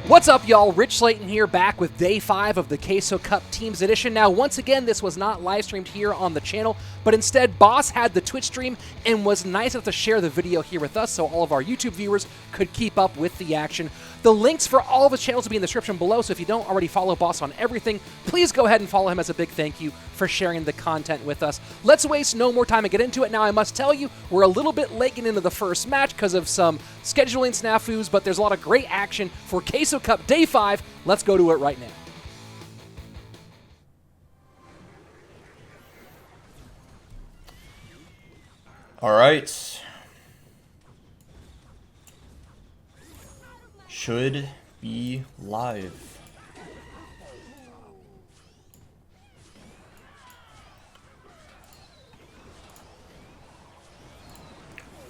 What's up, y'all? Rich Slayton here, back with Day 5 of the Queso Cup Teams Edition. Now, once again, this was not live streamed here on the channel, but instead, Boss had the Twitch stream and was nice enough to share the video here with us so all of our YouTube viewers could keep up with the action. The links for all of his channels will be in the description below, so if you don't already follow Boss on everything, please go ahead and follow him as a big thank you for sharing the content with us. Let's waste no more time and get into it. Now, I must tell you, we're a little bit late getting into the first match because of some scheduling snafus, but there's a lot of great action for Queso Cup Day 5. Let's go to it right now. All right. Should be live.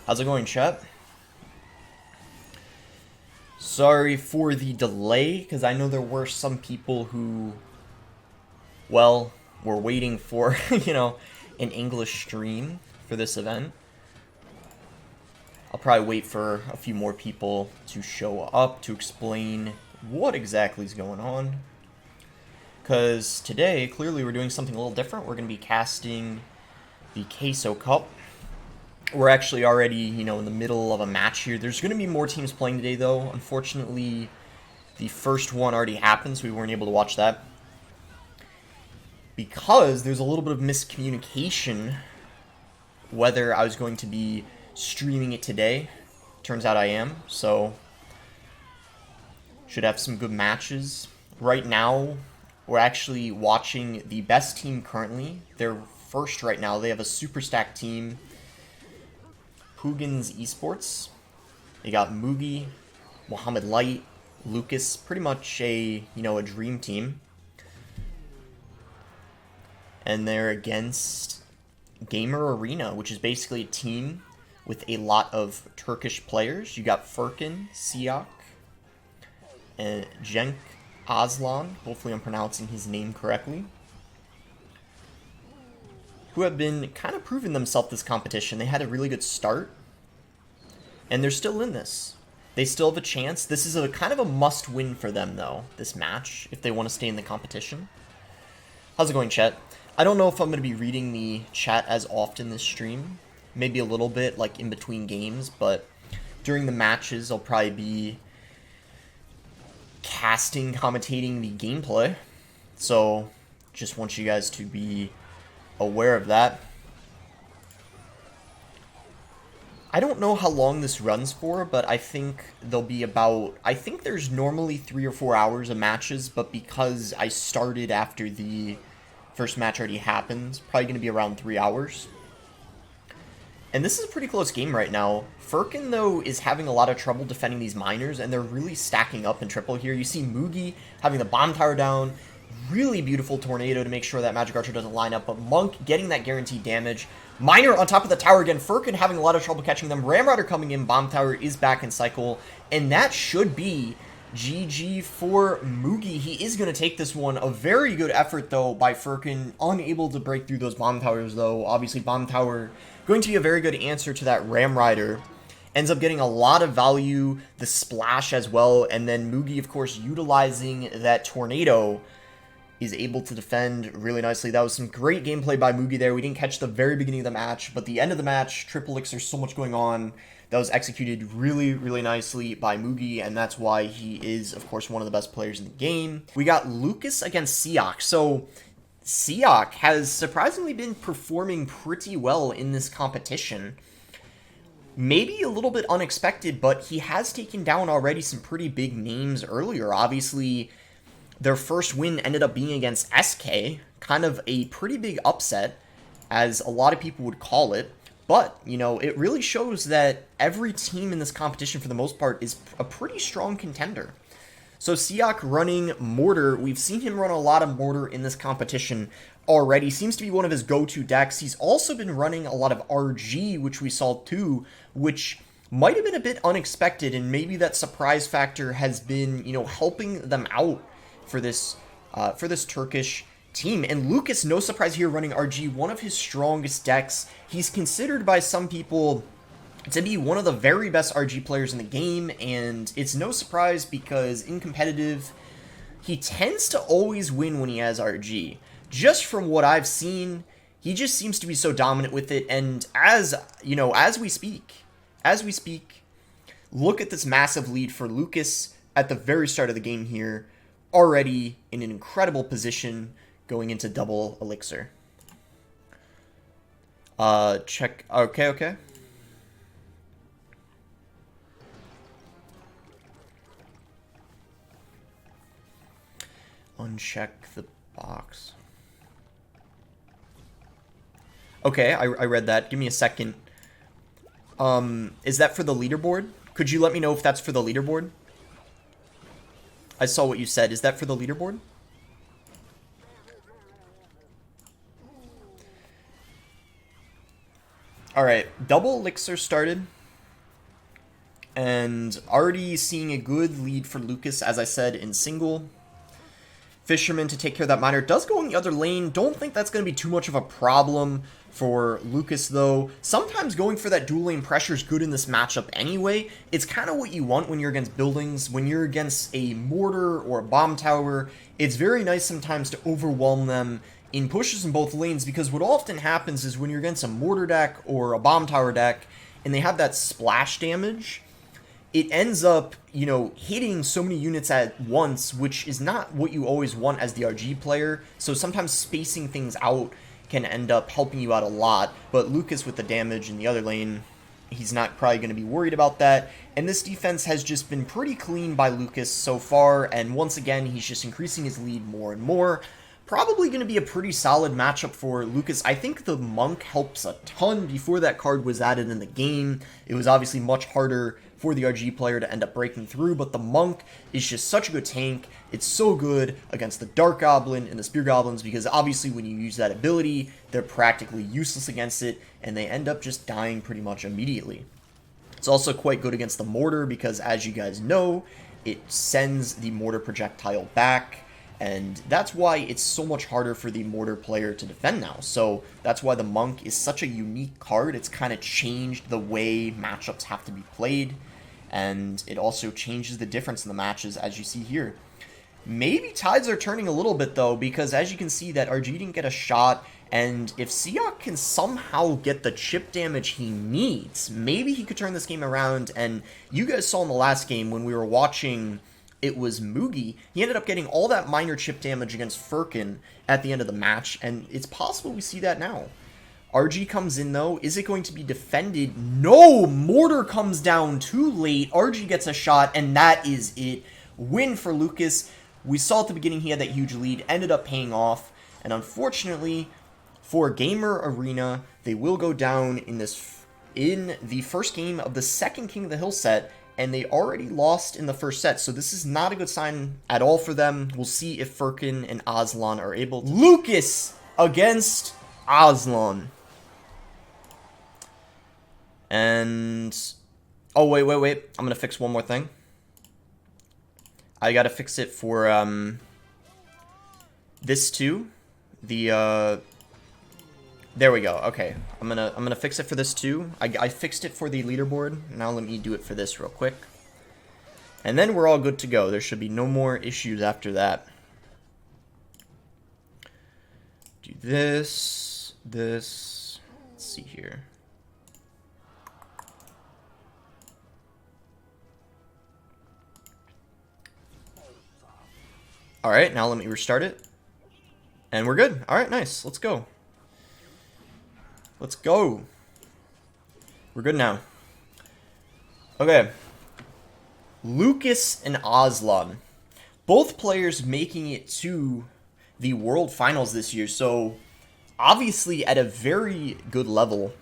How's it going, chat? Sorry for the delay, because I know there were some people who, well, were waiting for, you know, an English stream for this event. I'll probably wait for a few more people to show up to explain what exactly is going on. Because today, clearly we're doing something a little different. We're going to be casting the Queso Cup. We're actually already, you know, in the middle of a match here. There's going to be more teams playing today, though. Unfortunately, the first one already happened, so we weren't able to watch that. Because there's a little bit of miscommunication whether I was going to be streaming it today. Turns out I am, so should have some good matches. Right now, we're actually watching the best team currently. They're first right now. They have a super stacked team. Puigins Esports. They got Mugi, Mohamed Light, Lucas, pretty much a, you know, a dream team. And they're against Gamer Arena, which is basically a team with a lot of Turkish players. You got Furkan, Seeok, and Cenk Aslan, hopefully I'm pronouncing his name correctly, who have been kind of proving themselves this competition. They had a really good start, and they're still in this. They still have a chance. This is a kind of a must-win for them, though, this match, if they want to stay in the competition. How's it going, chat? I don't know if I'm going to be reading the chat as often this stream. Maybe a little bit, like, in between games, but during the matches, I'll probably be casting, commentating the gameplay. So, just want you guys to be aware of that. I don't know how long this runs for, but I think there'll be about, I think there's normally 3 or 4 hours of matches, but because I started after the first match already happened, probably going to be around 3 hours. And this is a pretty close game right now. Furkan, though, is having a lot of trouble defending these miners, and they're really stacking up in triple here. You see Mugi having the bomb tower down. Really beautiful tornado to make sure that Magic Archer doesn't line up, but Monk getting that guaranteed damage. Miner on top of the tower again. Furkan having a lot of trouble catching them. Ramrider coming in. Bomb tower is back in cycle, and that should be GG for Mugi. He is going to take this one. A very good effort, though, by Furkan. Unable to break through those bomb towers, though. Obviously, bomb tower going to be a very good answer to that Ramrider. Ends up getting a lot of value. The splash as well, and then Mugi, of course, utilizing that tornado, is able to defend really nicely. That was some great gameplay by Mugi there. We didn't catch the very beginning of the match, but the end of the match, triple elixir, so much going on. That was executed really, really nicely by Mugi, and that's why he is, of course, one of the best players in the game. We got Lucas against Seeok. So Seeok has surprisingly been performing pretty well in this competition. Maybe a little bit unexpected, but he has taken down already some pretty big names earlier. Obviously, their first win ended up being against SK, kind of a pretty big upset, as a lot of people would call it. But, you know, it really shows that every team in this competition, for the most part, is a pretty strong contender. So Seeok running Mortar, we've seen him run a lot of Mortar in this competition already. Seems to be one of his go-to decks. He's also been running a lot of RG, which we saw too, which might have been a bit unexpected, and maybe that surprise factor has been, you know, helping them out for this Turkish team. And Lucas, no surprise here, running RG, one of his strongest decks. He's considered by some people to be one of the very best RG players in the game, and it's no surprise because in competitive, he tends to always win when he has RG. Just from what I've seen, he just seems to be so dominant with it, and as we speak, look at this massive lead for Lucas at the very start of the game here, already in an incredible position going into double elixir. Check, okay. Uncheck the box. Okay, I read that. Give me a second. Is that for the leaderboard? Could you let me know if that's for the leaderboard? I saw what you said. Is that for the leaderboard? Alright, double elixir started. And already seeing a good lead for Lucas, as I said, in single. Fisherman to take care of that miner. Does go in the other lane. Don't think that's going to be too much of a problem for Lucas, though. Sometimes going for that dual lane pressure is good in this matchup anyway. It's kind of what you want when you're against buildings. When you're against a mortar or a bomb tower, it's very nice sometimes to overwhelm them in pushes in both lanes, because what often happens is when you're against a mortar deck or a bomb tower deck and they have that splash damage, it ends up, hitting so many units at once, which is not what you always want as the RG player. So sometimes spacing things out can end up helping you out a lot. But Lucas with the damage in the other lane, he's not probably going to be worried about that. And this defense has just been pretty clean by Lucas so far. And once again, he's just increasing his lead more and more. Probably going to be a pretty solid matchup for Lucas. I think the Monk helps a ton. Before that card was added in the game, it was obviously much harder for the RG player to end up breaking through, but the Monk is just such a good tank. It's so good against the Dark Goblin and the Spear Goblins, because obviously when you use that ability, they're practically useless against it, and they end up just dying pretty much immediately. It's also quite good against the Mortar, because as you guys know, it sends the Mortar projectile back, and that's why it's so much harder for the Mortar player to defend now. So that's why the Monk is such a unique card. It's kind of changed the way matchups have to be played, and it also changes the difference in the matches, as you see here. Maybe tides are turning a little bit, though, because as you can see, that RG didn't get a shot, and if Seeok can somehow get the chip damage he needs, maybe he could turn this game around. And you guys saw in the last game when we were watching, it was Mugi, he ended up getting all that minor chip damage against Furkan at the end of the match, and it's possible we see that now. RG comes in, though. Is it going to be defended? No! Mortar comes down too late. RG gets a shot, and that is it. Win for Lucas. We saw at the beginning he had that huge lead, ended up paying off, and unfortunately, for Gamer Arena, they will go down in the first game of the second King of the Hill set, and they already lost in the first set, so this is not a good sign at all for them. We'll see if Furkan and Aslan are able to... Lucas against Aslan. And... oh, wait. I'm going to fix one more thing. I got to fix it for, this too. The, there we go. Okay. I'm gonna fix it for this too. I fixed it for the leaderboard. Now let me do it for this real quick. And then we're all good to go. There should be no more issues after that. Do this. Let's see here. Alright, now let me restart it. And we're good. Alright, nice. Let's go. Let's go. We're good now. Okay. Lucas and Aslan. Both players making it to the World Finals this year. So, obviously at a very good level.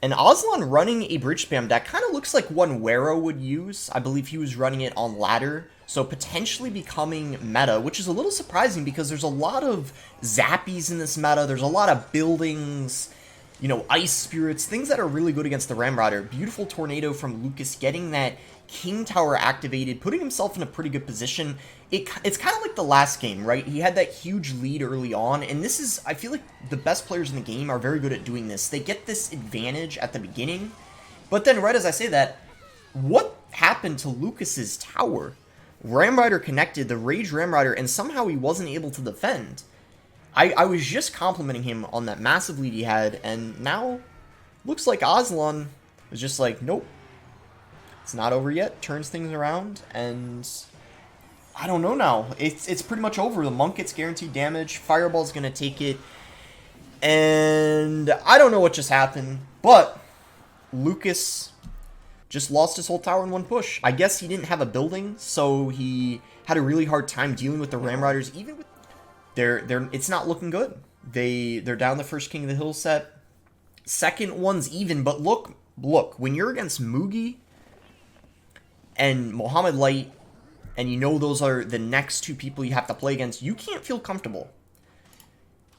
And Aslan running a bridge spam deck kind of looks like one Wero would use. I believe he was running it on ladder. So potentially becoming meta, which is a little surprising because there's a lot of zappies in this meta. There's a lot of buildings. Ice Spirits, things that are really good against the Ramrider. Beautiful Tornado from Lucas, getting that King Tower activated, putting himself in a pretty good position. It's kind of like the last game, right? He had that huge lead early on, and this is, I feel like the best players in the game are very good at doing this. They get this advantage at the beginning, but then right as I say that, what happened to Lucas's tower? Ramrider connected, the Rage Ramrider, and somehow he wasn't able to defend. I was just complimenting him on that massive lead he had, and now looks like Aslan was just like, nope, it's not over yet, turns things around, and I don't know now. It's pretty much over. The Monk gets guaranteed damage, Fireball's going to take it, and I don't know what just happened, but Lucas just lost his whole tower in one push. I guess he didn't have a building, so he had a really hard time dealing with the Ramriders, even with it's not looking good. They're down the first King of the Hill set. Second one's even, but look, when you're against Mugi and Mohamed Light, and those are the next two people you have to play against, you can't feel comfortable.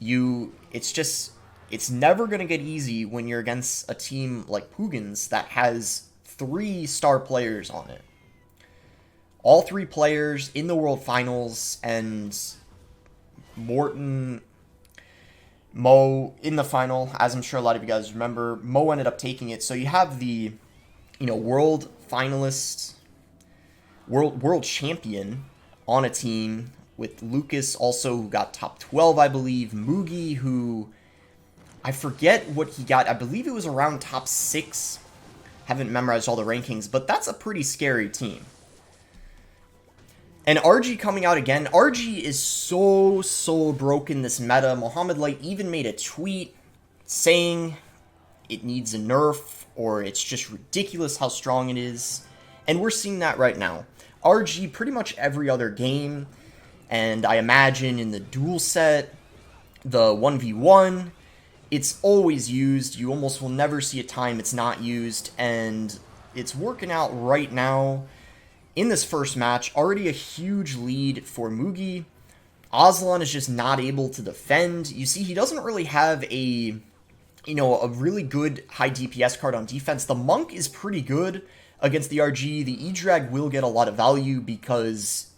It's never gonna get easy when you're against a team like Puigins that has 3 star players on it. All 3 players in the World Finals, and Morten, Mo in the final, as I'm sure a lot of you guys remember. Mo ended up taking it. So you have the, world finalist, world champion on a team with Lucas also, who got top 12, I believe. Mugi, who I forget what he got. I believe it was around top 6. Haven't memorized all the rankings, but that's a pretty scary team. And RG coming out again. RG is so broken this meta. Mohamed Light even made a tweet saying it needs a nerf, or it's just ridiculous how strong it is. And we're seeing that right now. RG pretty much every other game, and I imagine in the duel set, the 1v1, it's always used. You almost will never see a time it's not used, and it's working out right now. In this first match, already a huge lead for Mugi. Aslan is just not able to defend. You see, he doesn't really have a really good high DPS card on defense. The Monk is pretty good against the RG. The E-Drag will get a lot of value because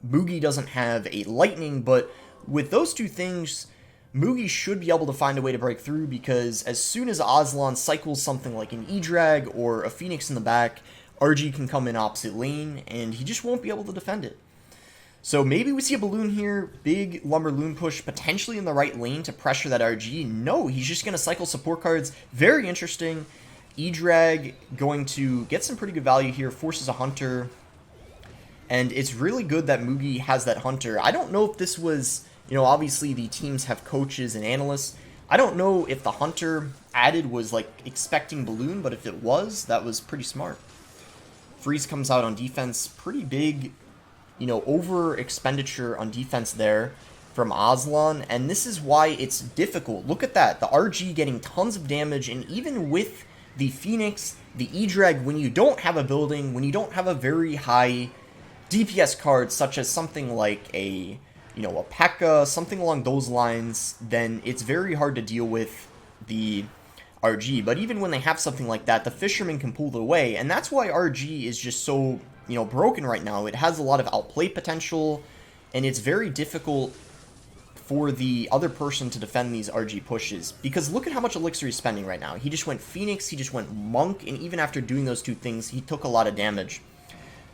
Mugi doesn't have a Lightning, but with those two things, Mugi should be able to find a way to break through, because as soon as Aslan cycles something like an E-Drag or a Phoenix in the back, RG can come in opposite lane, and he just won't be able to defend it. So maybe we see a balloon here, big Lumber Loon push, potentially in the right lane to pressure that RG. No, he's just going to cycle support cards. Very interesting. E-Drag going to get some pretty good value here, forces a Hunter, and it's really good that Mugi has that Hunter. I don't know if this was, obviously the teams have coaches and analysts. I don't know if the Hunter added was like expecting balloon, but if it was, that was pretty smart. Freeze comes out on defense, pretty big, over expenditure on defense there from Aslan, and this is why it's difficult. Look at that, the RG getting tons of damage, and even with the Phoenix, the E-Drag, when you don't have a building, when you don't have a very high DPS card, such as something like a P.E.K.K.A., something along those lines, then it's very hard to deal with the RG. But even when they have something like that, the Fisherman can pull it away, and that's why RG is just so, broken right now. It has a lot of outplay potential, and it's very difficult for the other person to defend these RG pushes, because look at how much elixir he's spending right now. He just went Phoenix, he just went Monk, and even after doing those two things, he took a lot of damage.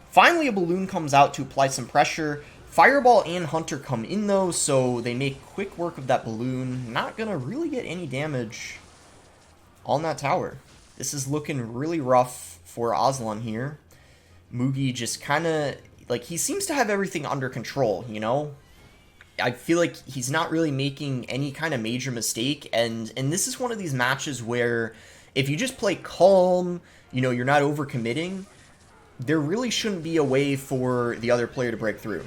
Finally, a balloon comes out to apply some pressure. Fireball and Hunter come in though, so they make quick work of that balloon. Not gonna really get any damage on that tower. This is looking really rough for Aslan here. Mugi just kind of, he seems to have everything under control, I feel like he's not really making any kind of major mistake, and this is one of these matches where if you just play calm, you're not overcommitting, there really shouldn't be a way for the other player to break through.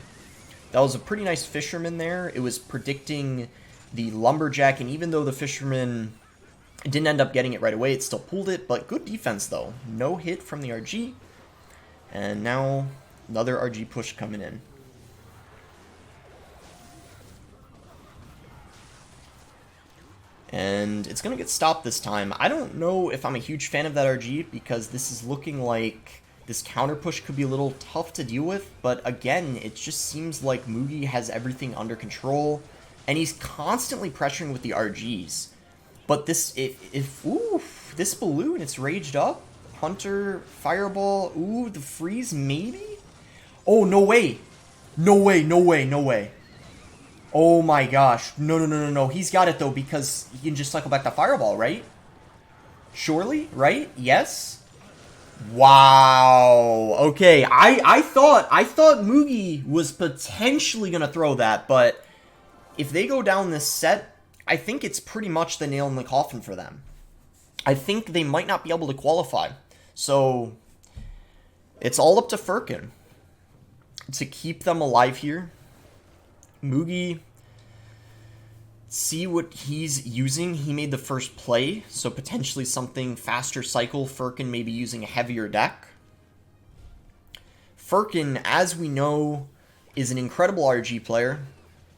That was a pretty nice Fisherman there. It was predicting the Lumberjack, and even though the Fisherman didn't end up getting it right away, it still pulled it, but good defense though. No hit from the RG, and now another RG push coming in. And it's going to get stopped this time. I don't know if I'm a huge fan of that RG, because this is looking like this counter push could be a little tough to deal with. But again, it just seems like Mugi has everything under control, and he's constantly pressuring with the RGs. But this, ooh, this balloon, it's raged up. Hunter, Fireball, ooh, the freeze, maybe? Oh, no way. No way, no way, no way. Oh my gosh. No, no, no, no, no. He's got it, though, because he can just cycle back the Fireball, right? Surely, right? Yes? Wow. Okay, I thought Mugi was potentially going to throw that, but if they go down this set, I think it's pretty much the nail in the coffin for them. I think they might not be able to qualify. So, it's all up to Furkan to keep them alive here. Mugi, see what he's using. He made the first play, so potentially something faster cycle. Furkan maybe using a heavier deck. Furkan, as we know, is an incredible RG player.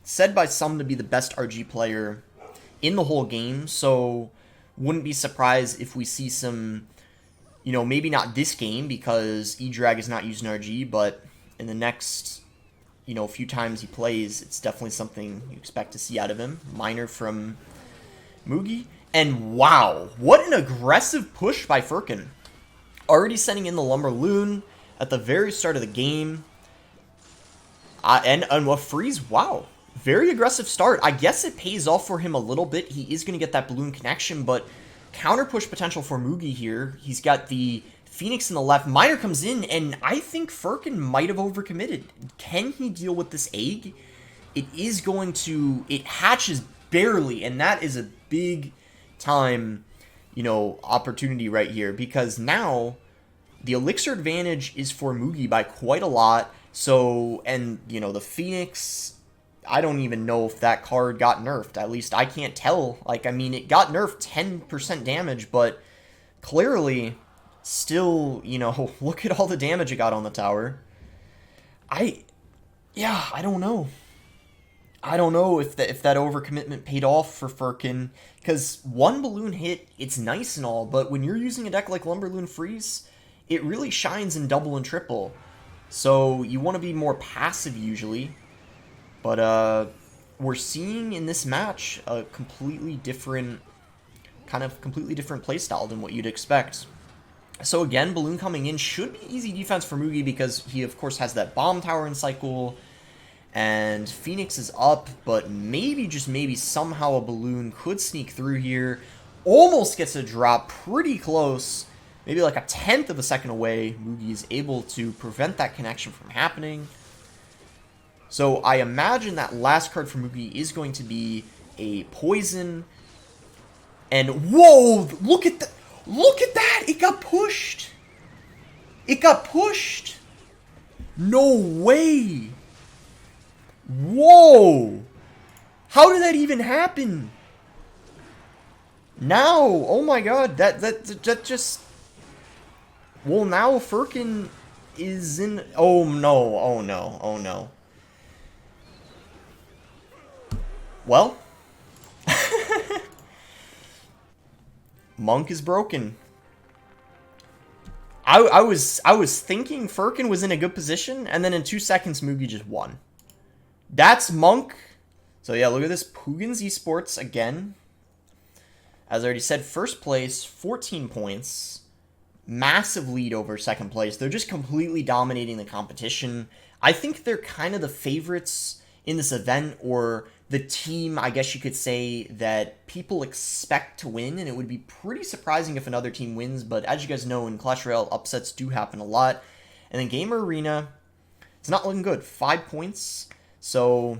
Said by some to be the best RG player in the whole game, so wouldn't be surprised if we see some, you know, maybe not this game because E-Drag is not using RG, but in the next, you know, few times he plays, it's definitely something you expect to see out of him. Minor from Mugi. And wow, what an aggressive push by Furkan. Already sending in the Lumberloon at the very start of the game. And a freeze, wow. Very aggressive start. I guess it pays off for him a little bit. He is going to get that balloon connection, but counter push potential for Mugi here. He's got the Phoenix in the left. Minor comes in, and I think Furkan might have overcommitted. Can he deal with this egg? It is going to... It hatches barely, and that is a big time, you know, opportunity right here, because now the elixir advantage is for Mugi by quite a lot. So, and, you know, the Phoenix... I don't even know if that card got nerfed. At least I can't tell. Like, I mean, it got nerfed 10% damage, but clearly still, you know, look at all the damage it got on the tower. Yeah, I don't know. I don't know if that overcommitment paid off for Furkan, because one balloon hit, it's nice and all, but when you're using a deck like Lumberloon Freeze, it really shines in double and triple. So you want to be more passive usually. But we're seeing in this match a completely different playstyle than what you'd expect. So again, Balloon coming in should be easy defense for Mugi because he of course has that bomb tower in cycle. And Phoenix is up, but maybe, just maybe, somehow a Balloon could sneak through here. Almost gets a drop, pretty close. Maybe like a 1/10 of a second away. Mugi is able to prevent that connection from happening. So I imagine that last card for Mugi is going to be a poison. And whoa, look at that. Look at that. It got pushed. It got pushed. No way. Whoa. How did that even happen? Now, oh my god, that just... Well, now Furkan is in... Oh no, oh no, oh no. Well, Monk is broken. I was thinking Furkan was in a good position, and then in 2 seconds Mugi just won. That's Monk. So yeah, look at this. Puigins Esports again. As I already said, first place, 14 points. Massive lead over second place. They're just completely dominating the competition. I think they're kind of the favorites in this event, or the team, I guess you could say, that people expect to win, and it would be pretty surprising if another team wins, but as you guys know, in Clash Royale, upsets do happen a lot. And then Gamer Arena, it's not looking good. 5 points. So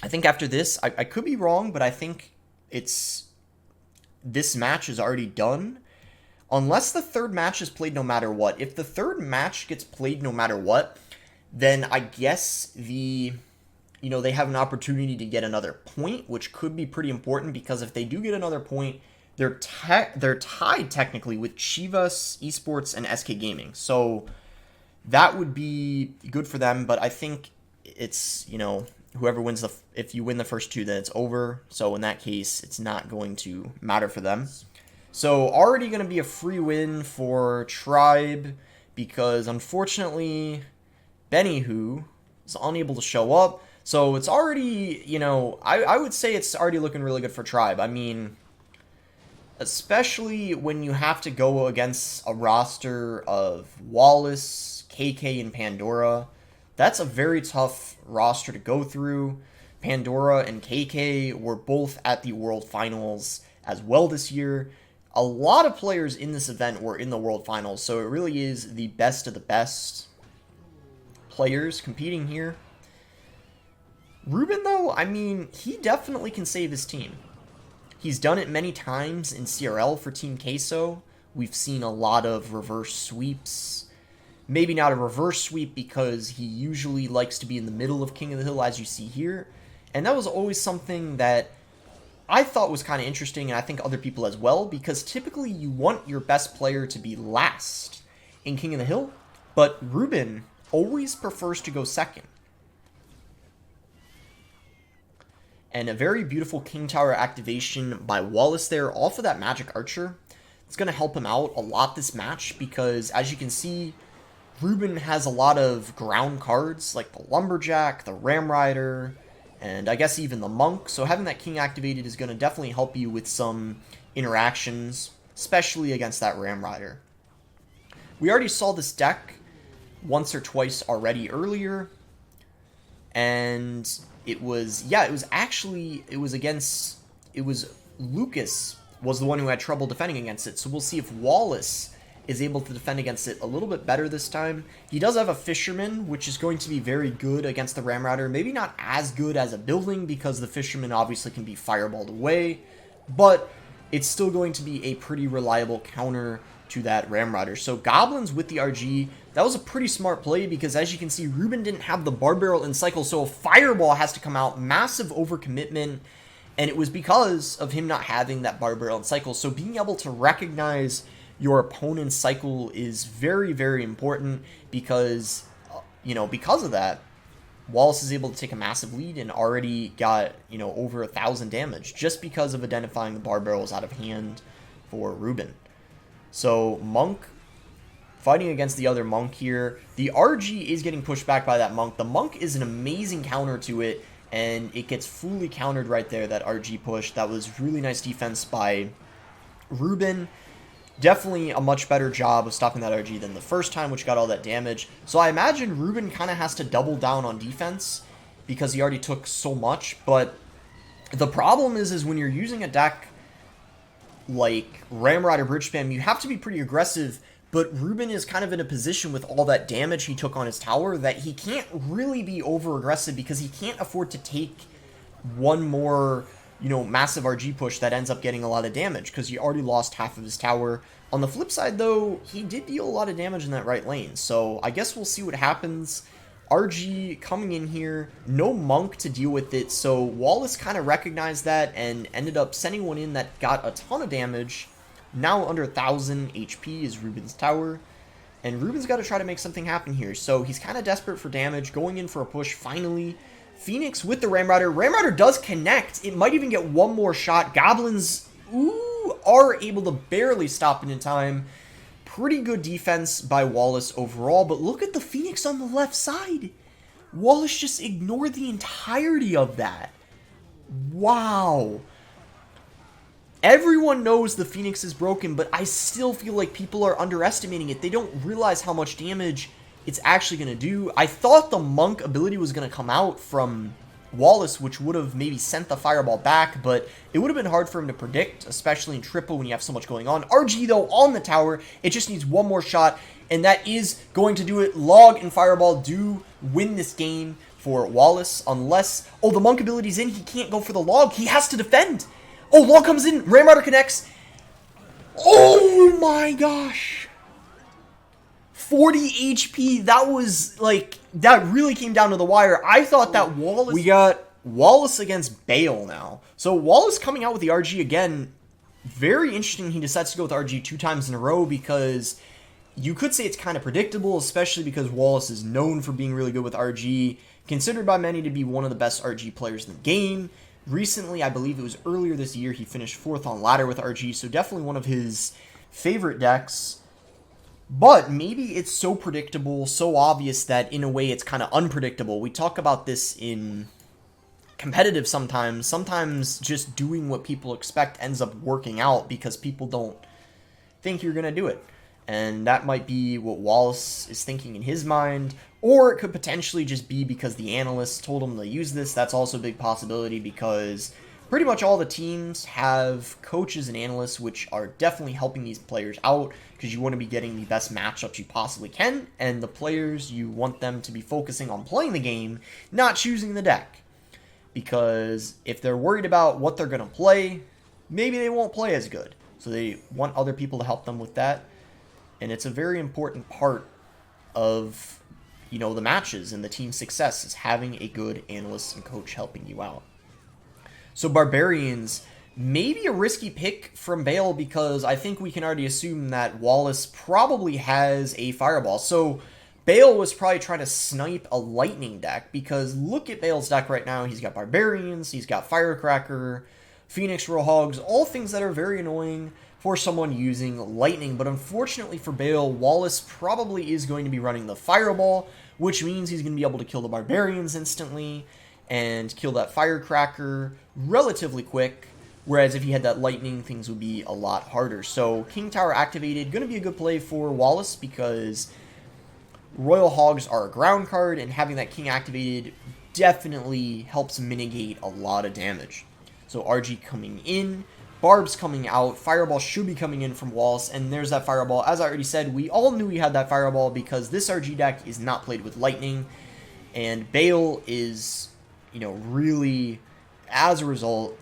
I think after this, I could be wrong, but I think this match is already done. Unless the third match is played no matter what. If the third match gets played no matter what, then I guess they have an opportunity to get another point, which could be pretty important, because if they do get another point, they're tied technically with Chivas Esports and SK Gaming. So that would be good for them, but I think it's, Whoever wins if you win the first 2, then it's over. So in that case, it's not going to matter for them. So already going to be a free win for Tribe because unfortunately Beniju is unable to show up. So it's already, you know, I would say it's already looking really good for Tribe. I mean, especially when you have to go against a roster of Wallace, KK, and Pandora. That's a very tough roster to go through. Pandora and KK were both at the World Finals as well this year. A lot of players in this event were in the World Finals, so it really is the best of the best players competing here. Ruben, though, I mean, he definitely can save his team. He's done it many times in CRL for Team Queso. We've seen a lot of reverse sweeps. Maybe not a reverse sweep because he usually likes to be in the middle of King of the Hill, as you see here. And that was always something that I thought was kind of interesting, and I think other people as well, because typically you want your best player to be last in King of the Hill, but Ruben always prefers to go second. And a very beautiful King Tower activation by Wallace there off of that Magic Archer. It's going to help him out a lot this match because, as you can see, Ruben has a lot of ground cards like the Lumberjack, the Ram Rider, and I guess even the Monk. So having that King activated is going to definitely help you with some interactions, especially against that Ram Rider. We already saw this deck once or twice already earlier, and it was Lucas was the one who had trouble defending against it. So we'll see if Wallace is able to defend against it a little bit better this time. He does have a Fisherman, which is going to be very good against the Ram Rider. Maybe not as good as a building because the Fisherman obviously can be fireballed away, but it's still going to be a pretty reliable counter to that Ram Rider. So Goblins with the RG, that was a pretty smart play because, as you can see, Ruben didn't have the Bar Barrel in cycle, so a Fireball has to come out. Massive overcommitment, and it was because of him not having that Bar Barrel in cycle. So being able to recognize your opponent's cycle is very, very important because, because of that, Wallace is able to take a massive lead and already got, over 1,000 damage just because of identifying the Bar Barrels out of hand for Ruben. So Monk fighting against the other Monk here. The RG is getting pushed back by that Monk. The Monk is an amazing counter to it, and it gets fully countered right there, that RG push. That was really nice defense by Ruben. Definitely a much better job of stopping that RG than the first time, which got all that damage. So I imagine Ruben kind of has to double down on defense because he already took so much. But the problem is when you're using a deck like Ram Rider Bridge Spam, you have to be pretty aggressive. But Ruben is kind of in a position with all that damage he took on his tower that he can't really be over-aggressive because he can't afford to take one more, massive RG push that ends up getting a lot of damage because he already lost half of his tower. On the flip side, though, he did deal a lot of damage in that right lane. So I guess we'll see what happens. RG coming in here, no Monk to deal with it. So Wallace kind of recognized that and ended up sending one in that got a ton of damage. Now under 1,000 HP is Ruben's tower, and Ruben's got to try to make something happen here. So he's kind of desperate for damage, going in for a push finally. Phoenix with the Ram Rider. Ram Rider does connect. It might even get one more shot. Goblins, are able to barely stop it in time. Pretty good defense by Wallace overall, but look at the Phoenix on the left side. Wallace just ignored the entirety of that. Wow. Everyone knows the Phoenix is broken, but I still feel like people are underestimating it. They don't realize how much damage it's actually going to do. I thought the Monk ability was going to come out from Wallace, which would have maybe sent the Fireball back, but it would have been hard for him to predict, especially in triple when you have so much going on. RG, though, on the tower. It just needs one more shot, and that is going to do it. Log and Fireball do win this game for Wallace, unless... Oh, the Monk ability's in. He can't go for the Log. He has to defend. Oh, Log comes in. Ram Rider connects. Oh my gosh. 40 HP. That was like, that really came down to the wire. I thought that Wallace... We got Wallace against Bale now. So Wallace coming out with the RG again. Very interesting he decides to go with RG 2 times in a row because You could say it's kind of predictable, especially because Wallace is known for being really good with RG, considered by many to be one of the best RG players in the game. Recently, I believe it was earlier this year, he finished 4th on ladder with RG, so definitely one of his favorite decks. But maybe it's so predictable, so obvious that in a way it's kind of unpredictable. We talk about this in competitive sometimes. Sometimes just doing what people expect ends up working out because people don't think you're going to do it. And that might be what Wallace is thinking in his mind. Or it could potentially just be because the analysts told him to use this. That's also a big possibility because pretty much all the teams have coaches and analysts which are definitely helping these players out because you want to be getting the best matchups you possibly can. And the players, you want them to be focusing on playing the game, not choosing the deck. Because if they're worried about what they're going to play, maybe they won't play as good. So they want other people to help them with that. And it's a very important part of, you know, the matches and the team's success is having a good analyst and coach helping you out. So Barbarians, maybe a risky pick from Bale because I think we can already assume that Wallace probably has a Fireball. So Bale was probably trying to snipe a Lightning deck because look at Bale's deck right now. He's got Barbarians, he's got Firecracker, Phoenix Roadhogs, all things that are very annoying for someone using Lightning. But unfortunately for Bale, Wallace probably is going to be running the Fireball, which means he's going to be able to kill the Barbarians instantly and kill that Firecracker relatively quick. Whereas if he had that Lightning, things would be a lot harder. So King Tower activated, going to be a good play for Wallace because Royal Hogs are a ground card, and having that King activated definitely helps mitigate a lot of damage. So RG coming in, Barb's coming out, Fireball should be coming in from Wallace, and there's that Fireball. As I already said, we all knew he had that Fireball because this RG deck is not played with Lightning, and Bale is, you know, really, as a result,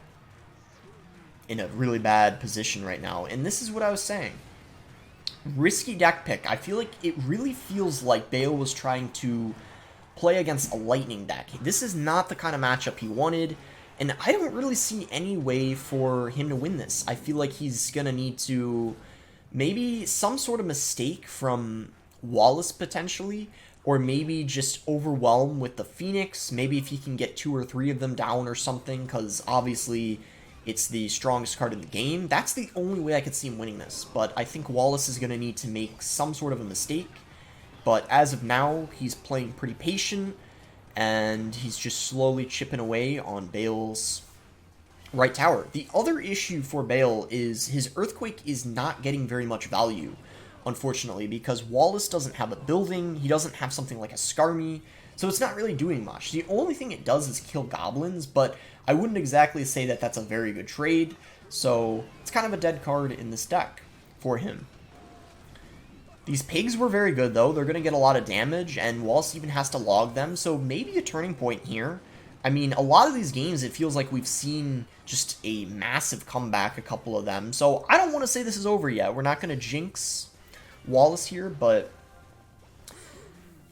in a really bad position right now. And this is what I was saying. Risky deck pick. I feel like it really feels like Bale was trying to play against a Lightning deck. This is not the kind of matchup he wanted. And I don't really see any way for him to win this. I feel like he's going to need to maybe some sort of mistake from Wallace potentially, or maybe just overwhelm with the Phoenix. Maybe if he can get 2 or 3 of them down or something, because obviously it's the strongest card in the game. That's the only way I could see him winning this. But I think Wallace is going to need to make some sort of a mistake. But as of now, he's playing pretty patient, and he's just slowly chipping away on Bale's right tower. The other issue for Bale is his Earthquake is not getting very much value, unfortunately, because Wallace doesn't have a building, he doesn't have something like a Skarmy, so it's not really doing much. The only thing it does is kill goblins, but I wouldn't exactly say that that's a very good trade, so it's kind of a dead card in this deck for him. These pigs were very good, though. They're going to get a lot of damage, and Wallace even has to log them, so maybe a turning point here. I mean, a lot of these games, it feels like we've seen just a massive comeback, a couple of them. So I don't want to say this is over yet. We're not going to jinx Wallace here, but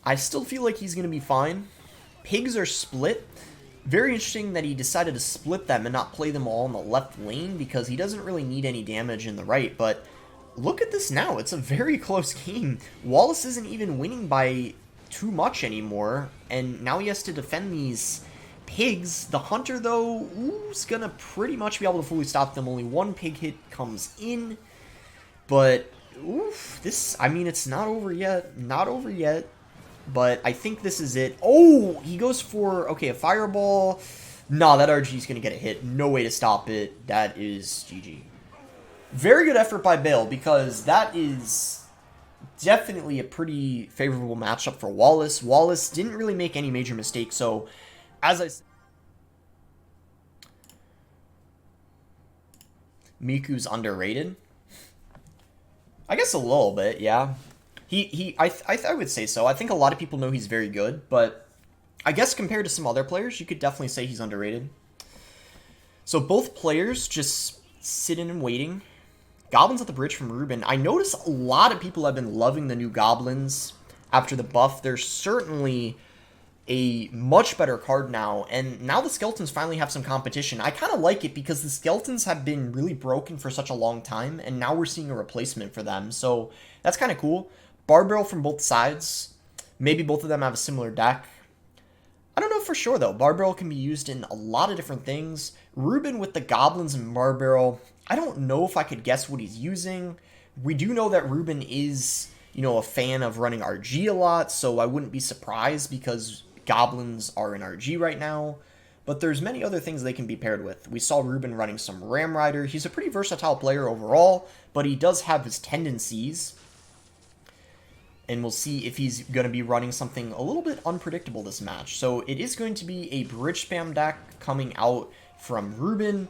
I still feel like he's going to be fine. Pigs are split. Very interesting that he decided to split them and not play them all in the left lane, because he doesn't really need any damage in the right, but look at this now. It's a very close game. Wallace isn't even winning by too much anymore, and now he has to defend these pigs. The Hunter, though, is going to pretty much be able to fully stop them. Only one pig hit comes in, but oof, this, I mean, it's not over yet. Not over yet, but I think this is it. Oh, he goes for, okay, a Fireball. Nah, that RG is going to get a hit. No way to stop it. That is GG. Very good effort by Bale, because that is definitely a pretty favorable matchup for Wallace. Wallace didn't really make any major mistakes, so as I said, Miku's underrated. I guess a little bit, yeah. I would say so. I think a lot of people know he's very good, but I guess compared to some other players, you could definitely say he's underrated. So both players just sitting and waiting. Goblins at the bridge from Ruben. I notice a lot of people have been loving the new goblins after the buff. They're certainly a much better card now, and now the skeletons finally have some competition. I kind of like it because the skeletons have been really broken for such a long time, and now we're seeing a replacement for them, so that's kind of cool. Barbell from both sides. Maybe both of them have a similar deck. I don't know for sure, though. Barbell can be used in a lot of different things. Ruben with the Goblins and Barbell, I don't know if I could guess what he's using. We do know that Ruben is, you know, a fan of running RG a lot, so I wouldn't be surprised because Goblins are in RG right now. But there's many other things they can be paired with. We saw Ruben running some Ram Rider. He's a pretty versatile player overall, but he does have his tendencies. And we'll see if he's going to be running something a little bit unpredictable this match. So it is going to be a bridge spam deck coming out from Ruben,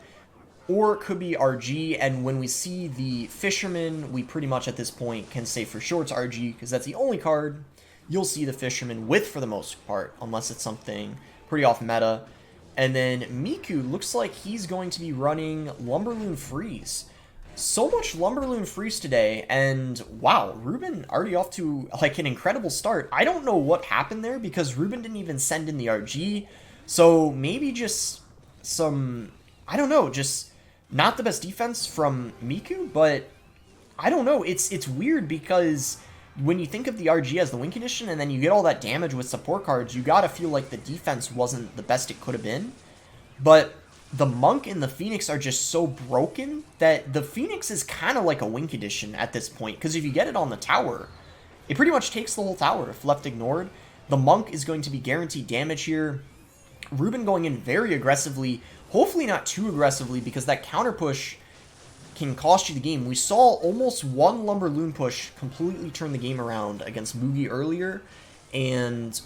or it could be RG. And when we see the Fisherman, we pretty much at this point can say for sure it's RG, because that's the only card you'll see the Fisherman with for the most part, unless it's something pretty off meta. And then Miku looks like he's going to be running Lumberloon Freeze. So much Lumberloon Freeze today, and wow, Ruben already off to like an incredible start. I don't know what happened there because Ruben didn't even send in the RG, so maybe just some, I don't know, just not the best defense from Miku, but I don't know, it's weird because when you think of the RG as the win condition and then you get all that damage with support cards, you gotta feel like the defense wasn't the best it could have been, but the Monk and the Phoenix are just so broken that the Phoenix is kind of like a win condition at this point, because if you get it on the tower, it pretty much takes the whole tower if left ignored. The Monk is going to be guaranteed damage here. Ruben going in very aggressively, hopefully not too aggressively, because that counter push can cost you the game. We saw almost one Lumberloon push completely turn the game around against Mugi earlier, and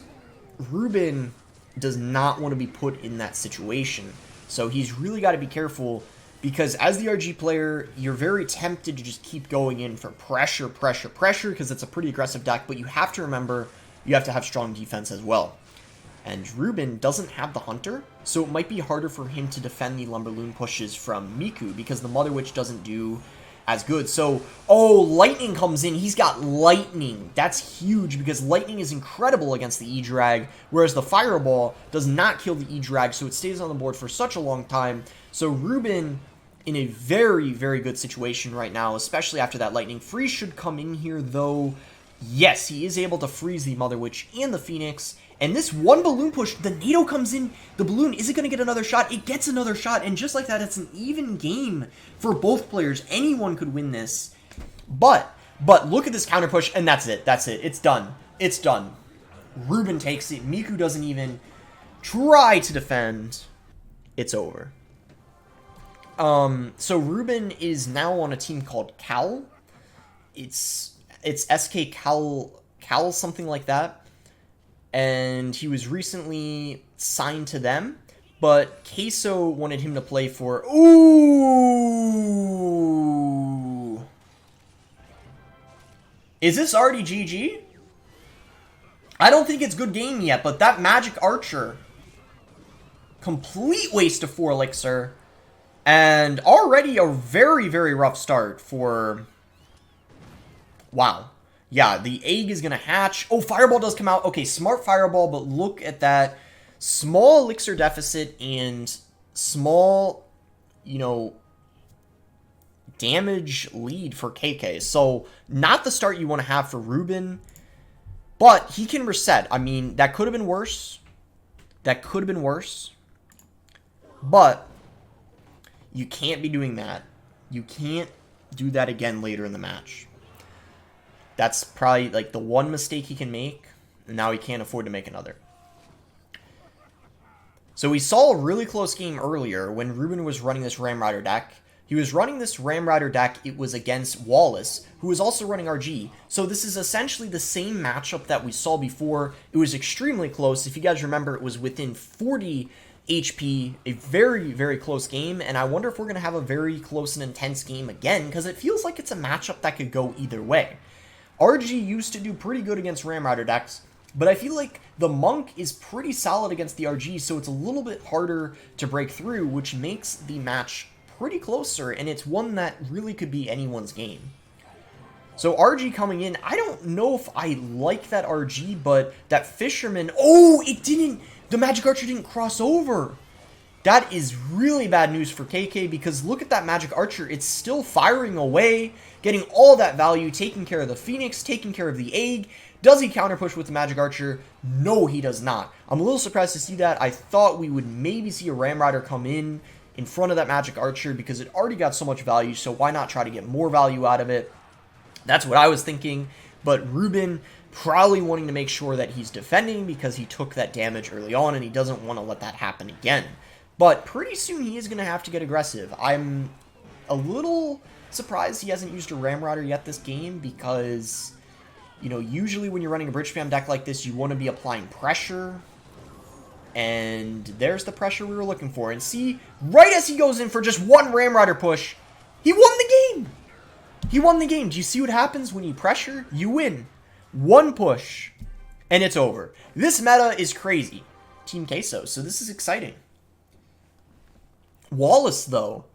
Ruben does not want to be put in that situation. So he's really got to be careful, because as the RG player, you're very tempted to just keep going in for pressure, because it's a pretty aggressive deck, but you have to remember you have to have strong defense as well. And Ruben doesn't have the Hunter, so it might be harder for him to defend the Lumberloon pushes from Miku, because the Mother Witch doesn't do as good. So, oh, Lightning comes in. He's got Lightning. That's huge, because Lightning is incredible against the E-Drag, whereas the Fireball does not kill the E-Drag, so it stays on the board for such a long time. So Ruben in a very, very good situation right now, especially after that Lightning. Freeze should come in here, though. Yes, he is able to freeze the Mother Witch and the Phoenix. And this one balloon push, the NATO comes in, the balloon, is it going to get another shot? It gets another shot, and just like that, it's an even game for both players. Anyone could win this. But look at this counter push, and that's it. That's it. It's done. It's done. Ruben takes it. Miku doesn't even try to defend. It's over. So Ruben is now on a team called Cal. It's SK Cal, something like that. And he was recently signed to them, but Queso wanted him to play for... Ooh! Is this already GG? I don't think it's good game yet, but that Magic Archer, complete waste of 4 Elixir, and already a very, very rough start for... Wow. Yeah, the egg is going to hatch. Oh, Fireball does come out. Okay, smart Fireball, but look at that. Small Elixir deficit and small, you know, damage lead for KK. So, not the start you want to have for Ruben, but he can reset. I mean, that could have been worse. That could have been worse. But you can't be doing that. You can't do that again later in the match. That's probably like the one mistake he can make, and now he can't afford to make another. So we saw a really close game earlier when Ruben was running this Ram Rider deck. He was running this Ram Rider deck, it was against Wallace, who was also running RG. So this is essentially the same matchup that we saw before. It was extremely close. If you guys remember, it was within 40 HP, a very, very close game, and I wonder if we're going to have a very close and intense game again, because it feels like it's a matchup that could go either way. RG used to do pretty good against Ram Rider decks, but I feel like the Monk is pretty solid against the RG, so it's a little bit harder to break through, which makes the match pretty closer, and it's one that really could be anyone's game. So RG coming in, I don't know if I like that RG, but that Fisherman, oh, it didn't, the Magic Archer didn't cross over. That is really bad news for KK, because look at that Magic Archer. It's still firing away, getting all that value, taking care of the Phoenix, taking care of the egg. Does he counter push with the Magic Archer? No, he does not. I'm a little surprised to see that. I thought we would maybe see a Ram Rider come in front of that Magic Archer, because it already got so much value, so why not try to get more value out of it? That's what I was thinking, but Ruben probably wanting to make sure that he's defending because he took that damage early on and he doesn't want to let that happen again. But pretty soon he is going to have to get aggressive. I'm a little surprised he hasn't used a Ram Rider yet this game, because, you know, usually when you're running a bridge spam deck like this, you want to be applying pressure. And there's the pressure we were looking for. And see, right as he goes in for just one Ram Rider push, he won the game! He won the game. Do you see what happens when you pressure? You win. One push, and it's over. This meta is crazy. Team Queso, so this is exciting. Wallace, though,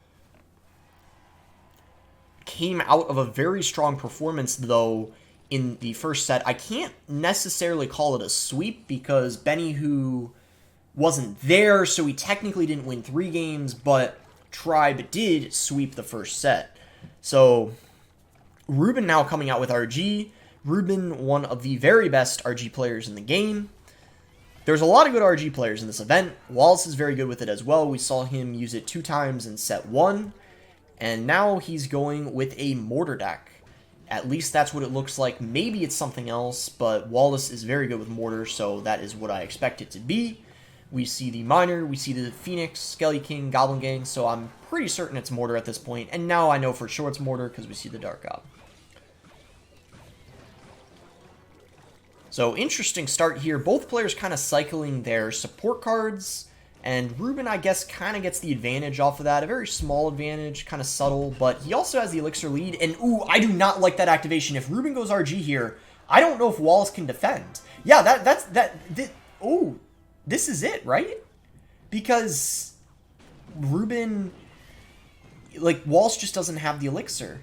came out of a very strong performance, though, in the first set. I can't necessarily call it a sweep because Beniju wasn't there, so he technically didn't win 3 games, but Tribe did sweep the first set. So, Ruben now coming out with RG. Ruben, one of the very best RG players in the game. There's a lot of good RG players in this event. Wallace is very good with it as well. We saw him use it 2 times in set 1. And now he's going with a mortar deck. At least that's what it looks like. Maybe it's something else, but Wallace is very good with mortar, so that is what I expect it to be. We see the Miner, we see the Phoenix, Skelly King, Goblin Gang, so I'm pretty certain it's mortar at this point. And now I know for sure it's mortar because we see the Dark Gob. So, interesting start here. Both players kind of cycling their support cards, and Ruben, I guess, kind of gets the advantage off of that. A very small advantage, kind of subtle, but he also has the Elixir lead, and ooh, I do not like that activation. If Ruben goes RG here, I don't know if Wallace can defend. Yeah, oh, this is it, right? Because Ruben, like, Wallace just doesn't have the Elixir.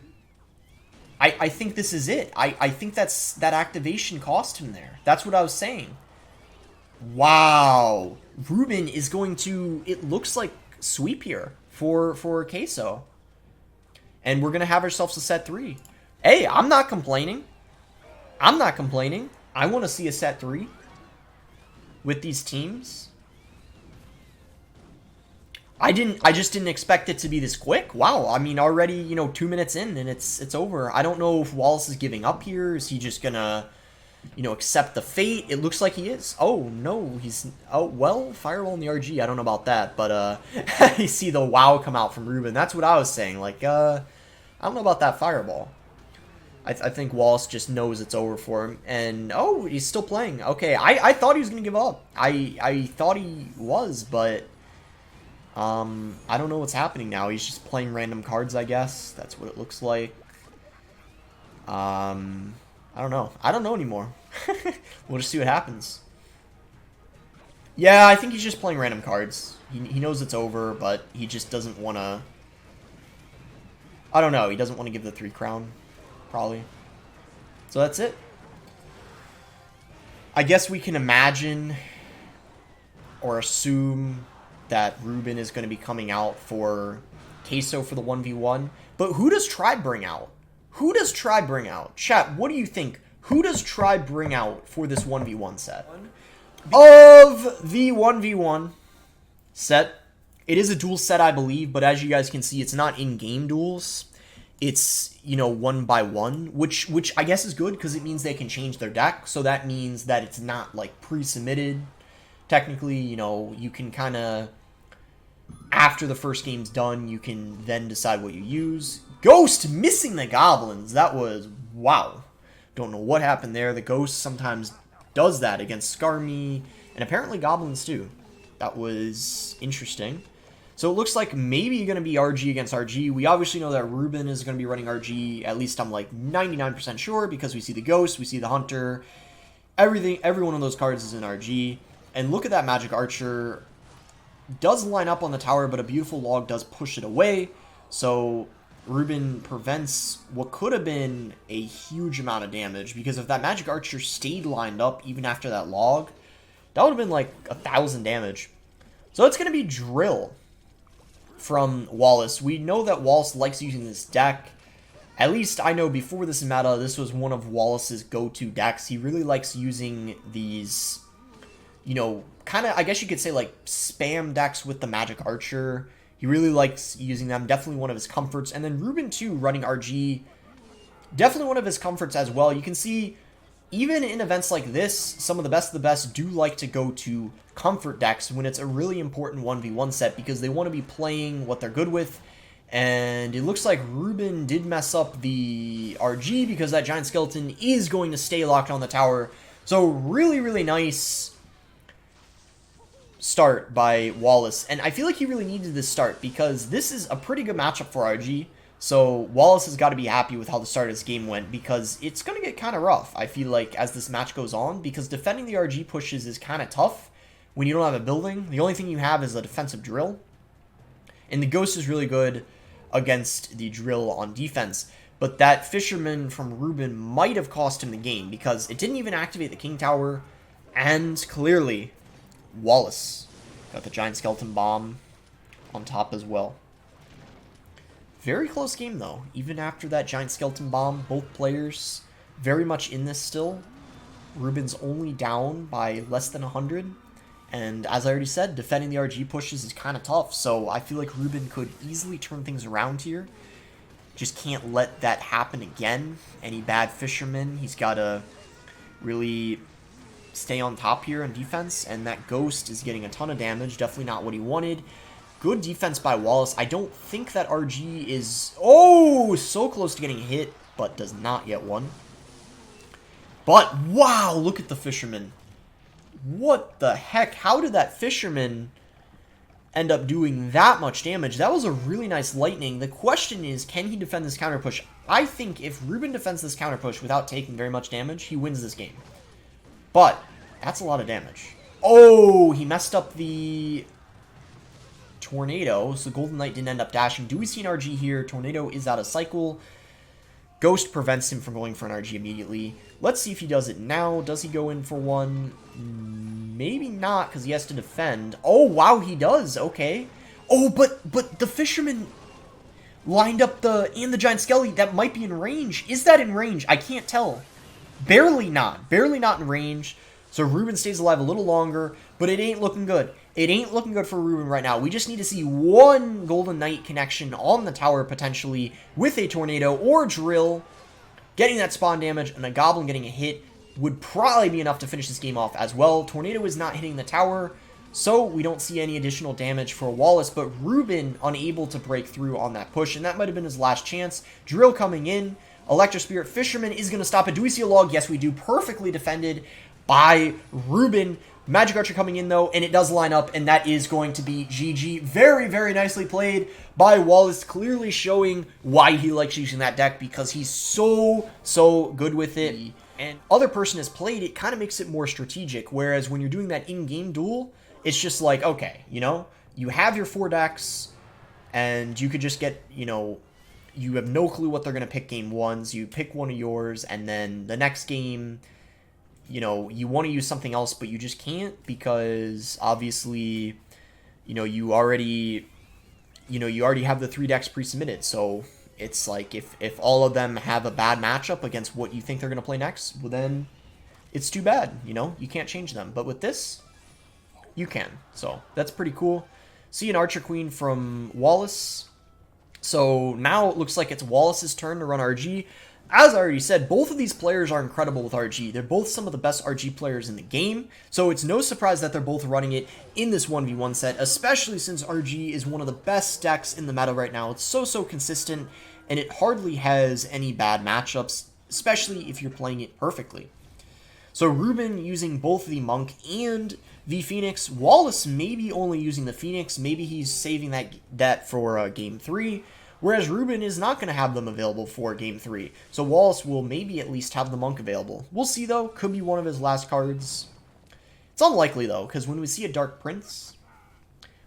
I think this is it. I think that activation cost him there. That's what I was saying. Wow. Ruben is going to, it looks like, sweep here for Queso. And we're going to have ourselves a set 3. Hey, I'm not complaining. I'm not complaining. I want to see a set 3 with these teams. I just didn't expect it to be this quick. Wow, I mean, already, you know, 2 minutes in and it's over. I don't know if Wallace is giving up here. Is he just gonna, you know, accept the fate? It looks like he is. Oh, no, he's, oh, well, Firewall in the RG. I don't know about that, but, you see the wow come out from Ruben. That's what I was saying. Like, I don't know about that Fireball. I think Wallace just knows it's over for him. And, oh, he's still playing. Okay, I thought he was gonna give up. I thought he was, but I don't know what's happening now. He's just playing random cards, I guess. That's what it looks like. I don't know. I don't know anymore. We'll just see what happens. Yeah, I think he's just playing random cards. He knows it's over, but he just doesn't want to... I don't know. He doesn't want to give the 3 crown, probably. So that's it. I guess we can imagine or assume that Ruben is going to be coming out for Queso for the 1v1. But who does Tribe bring out? Who does Tribe bring out? Chat, what do you think? Who does Tribe bring out for this 1v1 set? Of the 1v1 set, it is a duel set, I believe, but as you guys can see, it's not in-game duels. It's, you know, 1-by-1, which I guess is good because it means they can change their deck. So that means that it's not, like, pre-submitted. Technically, you know, you can kind of, after the first game's done, you can then decide what you use. Ghost missing the goblins. That was, wow. Don't know what happened there. The Ghost sometimes does that against Skarmy, and apparently goblins too. That was interesting. So it looks like maybe going to be RG against RG. We obviously know that Ruben is going to be running RG. At least I'm like 99% sure because we see the Ghost, we see the Hunter. Every one of those cards is in RG. And look at that Magic Archer. Does line up on the tower, but a beautiful log does push it away. So Ruben prevents what could have been a huge amount of damage. Because if that Magic Archer stayed lined up even after that log, that would have been like 1,000 damage. So it's going to be Drill from Wallace. We know that Wallace likes using this deck. At least I know before this meta, this was one of Wallace's go-to decks. He really likes using these, you know, kind of, I guess you could say, like, spam decks with the Magic Archer. He really likes using them. Definitely one of his comforts. And then Ruben, too, running RG. Definitely one of his comforts as well. You can see, even in events like this, some of the best do like to go to comfort decks when it's a really important 1v1 set because they want to be playing what they're good with. And it looks like Ruben did mess up the RG because that Giant Skeleton is going to stay locked on the tower. So really, really nice start by Wallace. And I feel like he really needed this start because this is a pretty good matchup for RG. So Wallace has got to be happy with how the start of this game went because it's going to get kind of rough, I feel like, as this match goes on. Because defending the RG pushes is kind of tough when you don't have a building. The only thing you have is a defensive drill. And the Ghost is really good against the drill on defense. But that Fisherman from Ruben might have cost him the game because it didn't even activate the King Tower. And clearly, Wallace got the Giant Skeleton Bomb on top as well. Very close game, though. Even after that Giant Skeleton Bomb, both players very much in this still. Ruben's only down by less than 100. And as I already said, defending the RG pushes is kind of tough. So I feel like Ruben could easily turn things around here. Just can't let that happen again. Any bad Fisherman, he's got to really stay on top here on defense. And that Ghost is getting a ton of damage. Definitely not what he wanted. Good defense by Wallace. I don't think that RG is... Oh, so close to getting hit, but does not get one. But, wow, look at the Fisherman. What the heck? How did that Fisherman end up doing that much damage? That was a really nice lightning. The question is, can he defend this counter push? I think if Ruben defends this counter push without taking very much damage, he wins this game. But, that's a lot of damage. Oh, he messed up the Tornado, so Golden Knight didn't end up dashing. Do we see an RG here? Tornado is out of cycle. Ghost prevents him from going for an RG immediately. Let's see if he does it now. Does he go in for one? Maybe not, because he has to defend. Oh, wow, he does. Okay. Oh, but the Fisherman lined up the Giant Skelly. That might be in range. Is that in range? I can't tell. Barely not. Barely not in range. So Ruben stays alive a little longer, but it ain't looking good. It ain't looking good for Ruben right now. We just need to see one Golden Knight connection on the tower, potentially, with a Tornado or Drill. Getting that spawn damage and a Goblin getting a hit would probably be enough to finish this game off as well. Tornado is not hitting the tower, so we don't see any additional damage for Wallace, but Ruben unable to break through on that push, and that might have been his last chance. Drill coming in. Electro Spirit Fisherman is going to stop it. Do we see a log? Yes, we do. Perfectly defended by Ruben. Magic Archer coming in, though, and it does line up, and that is going to be GG. Very, very nicely played by Wallace, clearly showing why he likes using that deck, because he's so good with it. And other person has played, it kind of makes it more strategic, whereas when you're doing that in-game duel, it's just like, okay, you know, you have your 4 decks, and you could just get, you know, you have no clue what they're going to pick game 1, so you pick one of yours, and then the next game, you know, you want to use something else, but you just can't because obviously, you know, you already have the 3 decks pre-submitted. So it's like if all of them have a bad matchup against what you think they're going to play next, well then it's too bad, you know, you can't change them. But with this, you can. So that's pretty cool. See an Archer Queen from Wallace. So now it looks like it's Wallace's turn to run RG. As I already said, both of these players are incredible with RG. They're both some of the best RG players in the game, so it's no surprise that they're both running it in this 1v1 set, especially since RG is one of the best decks in the meta right now. It's so consistent, and it hardly has any bad matchups, especially if you're playing it perfectly. So Ruben using both the Monk and the Phoenix. Wallace maybe only using the Phoenix. Maybe he's saving that for Game 3. Whereas Ruben is not going to have them available for Game 3. So Wallace will maybe at least have the Monk available. We'll see, though. Could be one of his last cards. It's unlikely, though, because when we see a Dark Prince,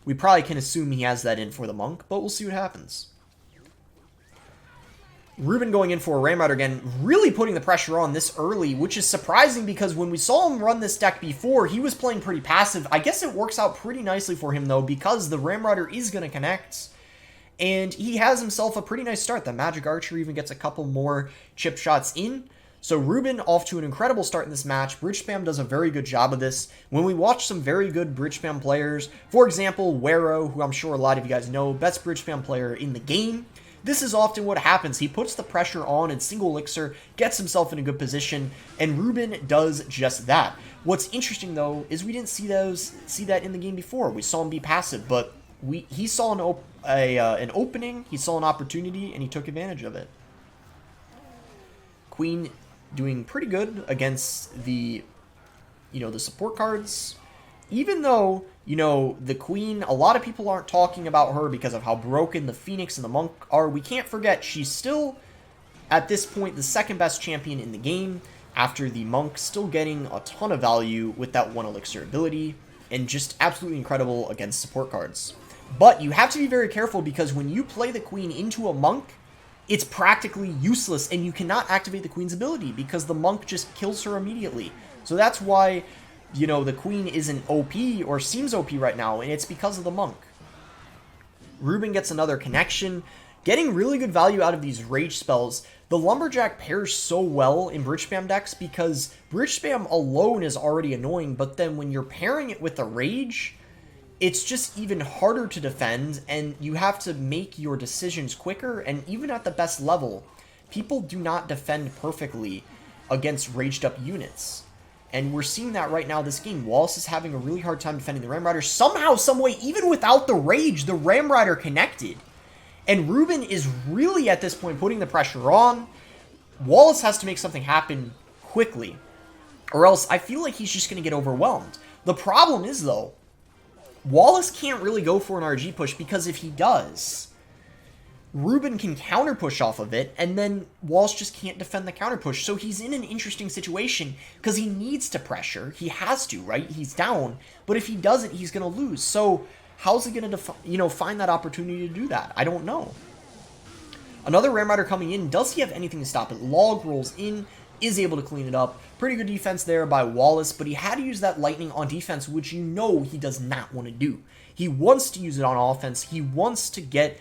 we probably can assume he has that in for the Monk, but we'll see what happens. Ruben going in for a Ram Rider again, really putting the pressure on this early, which is surprising because when we saw him run this deck before, he was playing pretty passive. I guess it works out pretty nicely for him, though, because the Ram Rider is going to connect, and he has himself a pretty nice start. The Magic Archer even gets a couple more chip shots in. So Ruben off to an incredible start in this match. Bridge Spam does a very good job of this. When we watch some very good Bridge Spam players, for example, Wero, who I'm sure a lot of you guys know, best Bridge Spam player in the game, this is often what happens. He puts the pressure on in single elixir, gets himself in a good position, and Ruben does just that. What's interesting, though, is we didn't see that in the game before. We saw him be passive, but he saw an opening, he saw an opportunity, and he took advantage of it. Queen doing pretty good against the support cards. Even though, the Queen, a lot of people aren't talking about her because of how broken the Phoenix and the Monk are. We can't forget she's still, at this point, the second best champion in the game, after the Monk still getting a ton of value with that 1 elixir ability, and just absolutely incredible against support cards. But you have to be very careful because when you play the Queen into a Monk, it's practically useless, and you cannot activate the Queen's ability because the Monk just kills her immediately. So that's why, the Queen isn't OP or seems OP right now, and it's because of the Monk. Ruben gets another connection, getting really good value out of these rage spells. The Lumberjack pairs so well in Bridge Spam decks because Bridge Spam alone is already annoying, but then when you're pairing it with the rage, it's just even harder to defend, and you have to make your decisions quicker, and even at the best level, people do not defend perfectly against raged up units. And we're seeing that right now this game. Wallace is having a really hard time defending the Ram Rider. Somehow, someway, even without the rage, the Ram Rider connected. And Ruben is really, at this point, putting the pressure on. Wallace has to make something happen quickly, or else I feel like he's just going to get overwhelmed. The problem is, though, Wallace can't really go for an RG push because if he does, Ruben can counter push off of it, and then Wallace just can't defend the counter push. So he's in an interesting situation because he needs to pressure. He has to, right? He's down, but if he doesn't, he's going to lose. So how's he going to, find that opportunity to do that? I don't know. Another Ram Rider coming in. Does he have anything to stop it? Log rolls in, is able to clean it up. Pretty good defense there by Wallace, but he had to use that lightning on defense, which he does not want to do. He wants to use it on offense. He wants to get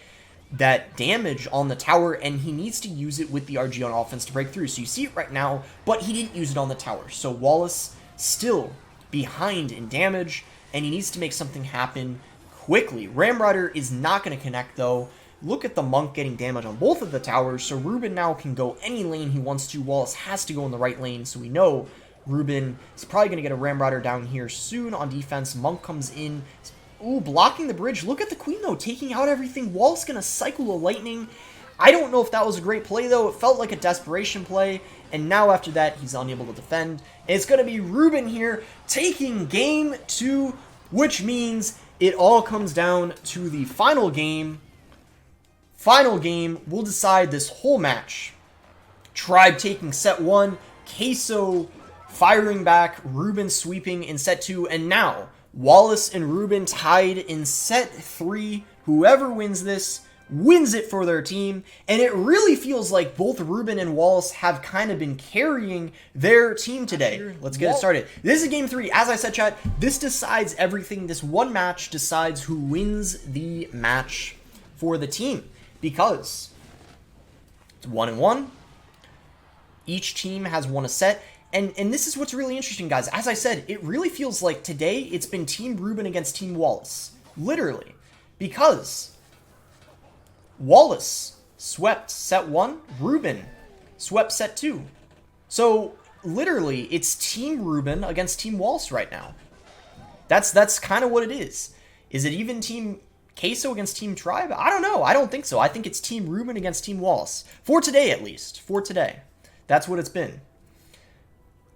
that damage on the tower, and he needs to use it with the RG on offense to break through. So you see it right now, but he didn't use it on the tower. So Wallace still behind in damage, and he needs to make something happen quickly. Ram Rider is not going to connect, though. Look at the Monk getting damage on both of the towers, so Ruben now can go any lane he wants to. Wallace has to go in the right lane, so we know Ruben is probably going to get a Ram Rider down here soon on defense. Monk comes in. Ooh, blocking the bridge. Look at the Queen, though, taking out everything. Wallace going to cycle a lightning. I don't know if that was a great play, though. It felt like a desperation play, and now after that, he's unable to defend. And it's going to be Ruben here taking game 2, which means it all comes down to the final game. Final game will decide this whole match. Tribe taking set 1, Queso firing back, Ruben sweeping in set 2, and now Wallace and Ruben tied in set 3. Whoever wins this wins it for their team, and it really feels like both Ruben and Wallace have kind of been carrying their team today. Let's get it started. This is game 3. As I said, chat, this decides everything. This one match decides who wins the match for the team, because it's 1-1. Each team has won a set. And this is what's really interesting, guys. As I said, it really feels like today it's been Team Ruben against Team Wallace. Literally. Because Wallace swept set 1, Ruben swept set 2. So, literally, it's Team Ruben against Team Wallace right now. That's kind of what it is. Is it even Team Queso against Team Tribe? I don't know. I don't think so. I think it's Team Ruben against Team Wallace. For today, at least. For today. That's what it's been.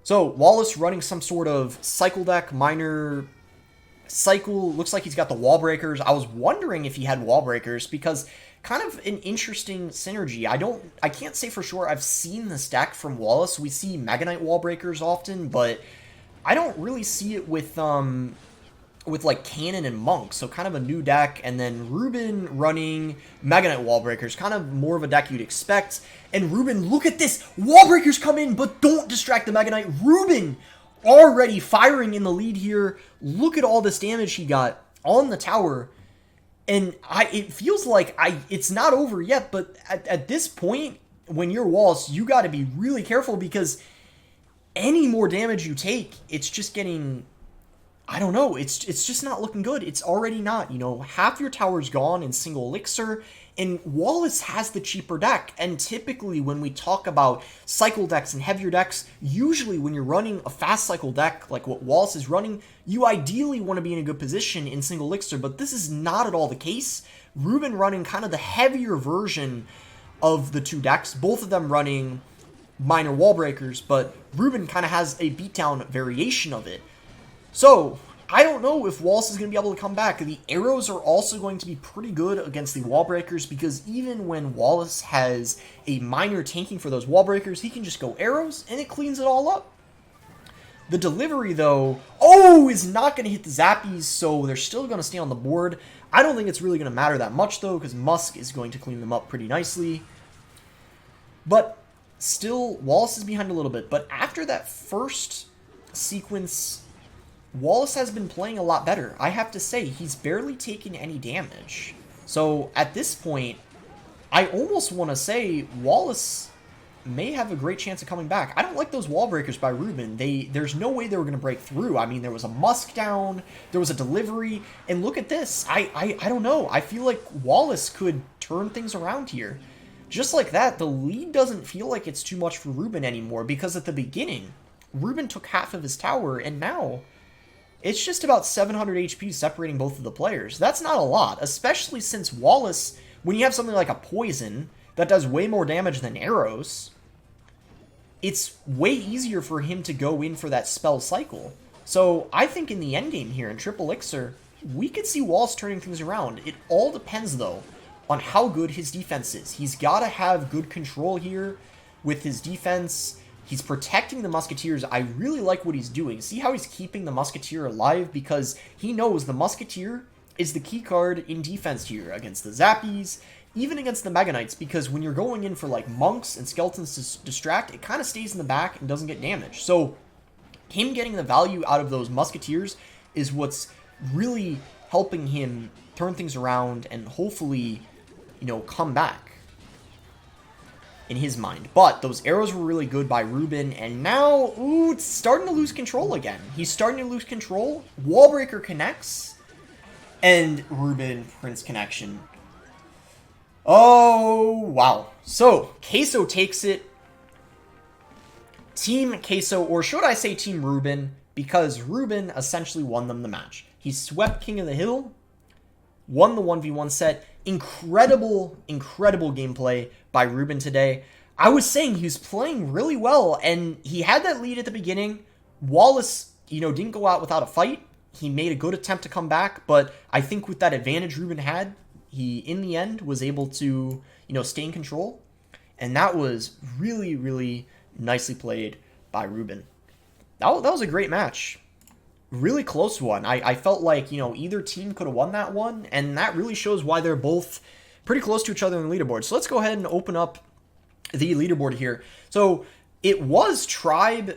So, Wallace running some sort of cycle deck, minor cycle. Looks like he's got the wall breakers. I was wondering if he had wall breakers because kind of an interesting synergy. I can't say for sure I've seen this deck from Wallace. We see Mega Knight wall breakers often, but I don't really see it with with like Cannon and Monk, so kind of a new deck, and then Ruben running Mega Knight Wall Breakers, kind of more of a deck you'd expect. And Ruben, look at this! Wall Breakers come in, but don't distract the Mega Knight. Ruben already firing in the lead here. Look at all this damage he got on the tower. And it feels like it's not over yet, but at this point, when you're Wallace, you got to be really careful, because any more damage you take, it's just getting... I don't know, it's just not looking good. It's already not, you know, half your tower's gone in single elixir, and Wallace has the cheaper deck. And typically when we talk about cycle decks and heavier decks, usually when you're running a fast cycle deck like what Wallace is running, you ideally want to be in a good position in single elixir, but this is not at all the case. Ruben running kind of the heavier version of the two decks, both of them running minor wall breakers, but Ruben kind of has a beatdown variation of it. So, I don't know if Wallace is going to be able to come back. The arrows are also going to be pretty good against the wall breakers, because even when Wallace has a minor tanking for those wall breakers, he can just go arrows and it cleans it all up. The delivery, though, is not going to hit the zappies, so they're still going to stay on the board. I don't think it's really going to matter that much, though, because Musk is going to clean them up pretty nicely. But still, Wallace is behind a little bit. But after that first sequence, Wallace has been playing a lot better. I have to say, he's barely taken any damage. So at this point, I almost want to say Wallace may have a great chance of coming back. I don't like those wall breakers by Ruben. There's no way they were going to break through. I mean, there was a Musk down, there was a delivery, and look at this. I don't know. I feel like Wallace could turn things around here. Just like that, the lead doesn't feel like it's too much for Ruben anymore, because at the beginning, Ruben took half of his tower, and now it's just about 700 HP separating both of the players. That's not a lot, especially since Wallace, when you have something like a poison that does way more damage than arrows, it's way easier for him to go in for that spell cycle. So I think in the endgame here in Triple Elixir, we could see Wallace turning things around. It all depends, though, on how good his defense is. He's got to have good control here with his defense. He's protecting the Musketeers. I really like what he's doing. See how he's keeping the Musketeer alive? Because he knows the Musketeer is the key card in defense here against the Zappies, even against the Mega Knights, because when you're going in for like Monks and Skeletons to distract, it kind of stays in the back and doesn't get damaged. So him getting the value out of those Musketeers is what's really helping him turn things around and hopefully, you know, come back in his mind. But those arrows were really good by Ruben, and now, it's starting to lose control again. He's starting to lose control. Wallbreaker connects, and Ruben Prince connection. Oh, wow. So, Queso takes it. Team Queso, or should I say Team Ruben, because Ruben essentially won them the match. He swept King of the Hill, won the 1v1 set. Incredible, incredible gameplay by Ruben today. I was saying he was playing really well, and he had that lead at the beginning. Wallace, you know, didn't go out without a fight. He made a good attempt to come back, but I think with that advantage Ruben had, he, in the end, was able to, you know, stay in control. And that was really, really nicely played by Ruben. That was a great match. Really close one. I felt like, you know, either team could have won that one, and that really shows why they're both pretty close to each other in the leaderboard. So let's go ahead and open up the leaderboard here. So it was Tribe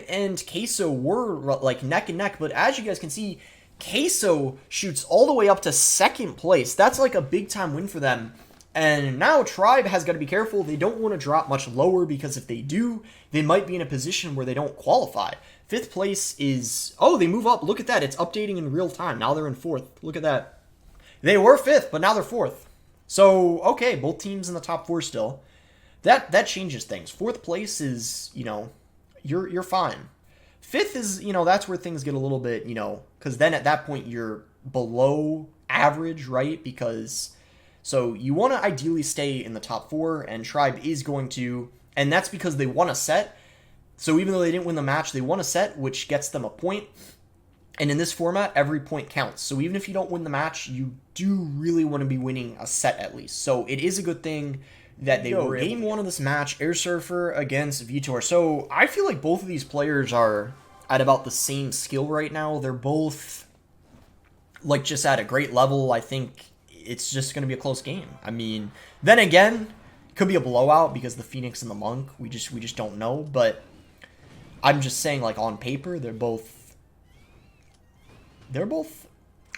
and Queso were like neck and neck, but as you guys can see, Queso shoots all the way up to second place. That's like a big time win for them. And now Tribe has got to be careful. They don't want to drop much lower, because if they do, they might be in a position where they don't qualify. Fifth place is... Oh, they move up. Look at that. It's updating in real time. Now they're in fourth. Look at that. They were fifth, but now they're fourth. So, okay, both teams in the top four still. That changes things. Fourth place is, you know, you're fine. Fifth is, you know, that's where things get a little bit, you know, because then at that point you're below average, right? Because... So you want to ideally stay in the top four, and Tribe is going to, and that's because they won a set. So even though they didn't win the match, they won a set, which gets them a point. And in this format, every point counts. So even if you don't win the match, you do really want to be winning a set at least. So it is a good thing that they were game one of this match, Airsurfer against Vitor. So I feel like both of these players are at about the same skill right now. They're both like just at a great level. I think it's just going to be a close game. I mean, then again, it could be a blowout because the Phoenix and the Monk, we just don't know. But I'm just saying, like, on paper, they're both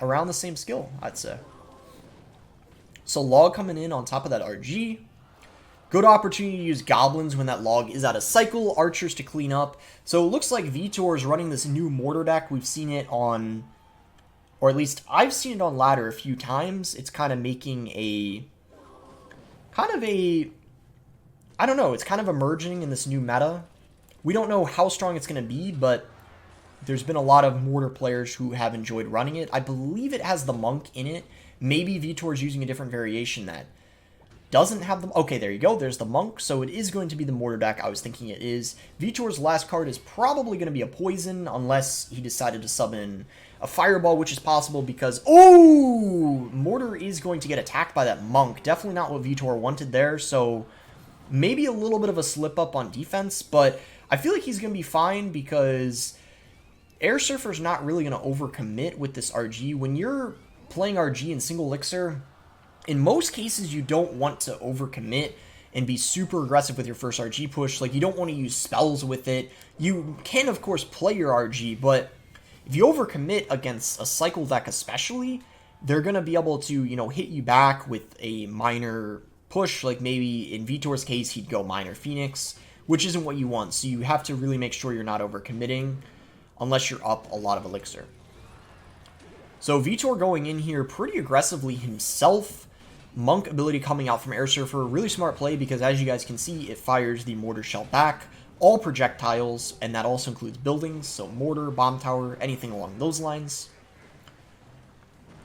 around the same skill, I'd say. So Log coming in on top of that RG. Good opportunity to use Goblins when that Log is out of cycle. Archers to clean up. So it looks like Vitor is running this new Mortar deck. We've seen it on, or at least I've seen it on ladder a few times. It's kind of making I don't know, it's kind of emerging in this new meta. We don't know how strong it's going to be, but there's been a lot of Mortar players who have enjoyed running it. I believe it has the Monk in it. Maybe Vitor is using a different variation that doesn't have them. Okay, there you go. There's the Monk. So it is going to be the Mortar deck I was thinking it is. Vitor's last card is probably going to be a Poison unless he decided to sub in a Fireball, which is possible because, oh, Mortar is going to get attacked by that Monk. Definitely not what Vitor wanted there. So maybe a little bit of a slip up on defense, but I feel like he's going to be fine because Airsurfer's not really going to overcommit with this RG. When you're playing RG in single elixir, in most cases you don't want to overcommit and be super aggressive with your first RG push. Like, you don't want to use spells with it. You can, of course, play your RG, but if you overcommit against a cycle deck especially, they're going to be able to, you know, hit you back with a minor push. Like maybe in Vitor's case, he'd go minor Phoenix, which isn't what you want. So you have to really make sure you're not overcommitting unless you're up a lot of elixir. So Vitor going in here pretty aggressively himself. Monk ability coming out from Airsurfer. Really smart play because, as you guys can see, it fires the Mortar Shell back. All projectiles, and that also includes buildings. So Mortar, Bomb Tower, anything along those lines.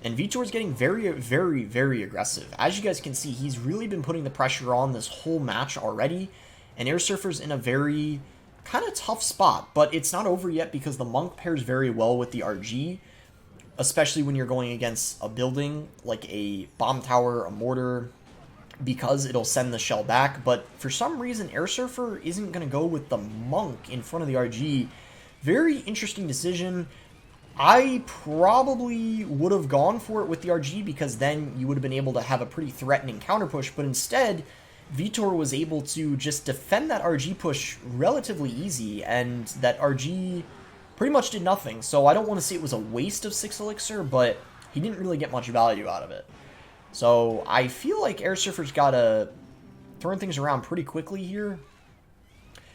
And Vitor's getting very, very, very aggressive. As you guys can see, he's really been putting the pressure on this whole match already. And Airsurfer's in a very kind of tough spot. But it's not over yet because the Monk pairs very well with the RG. Especially when you're going against a building like a Bomb Tower, a Mortar, because it'll send the shell back. But for some reason, Airsurfer isn't going to go with the Monk in front of the RG. Very interesting decision. I probably would have gone for it with the RG because then you would have been able to have a pretty threatening counter push. But instead, Vitor was able to just defend that RG push relatively easy, and that RG pretty much did nothing. So I don't want to say it was a waste of 6 elixir, but he didn't really get much value out of it. So I feel like Airsurfer's got to turn things around pretty quickly here.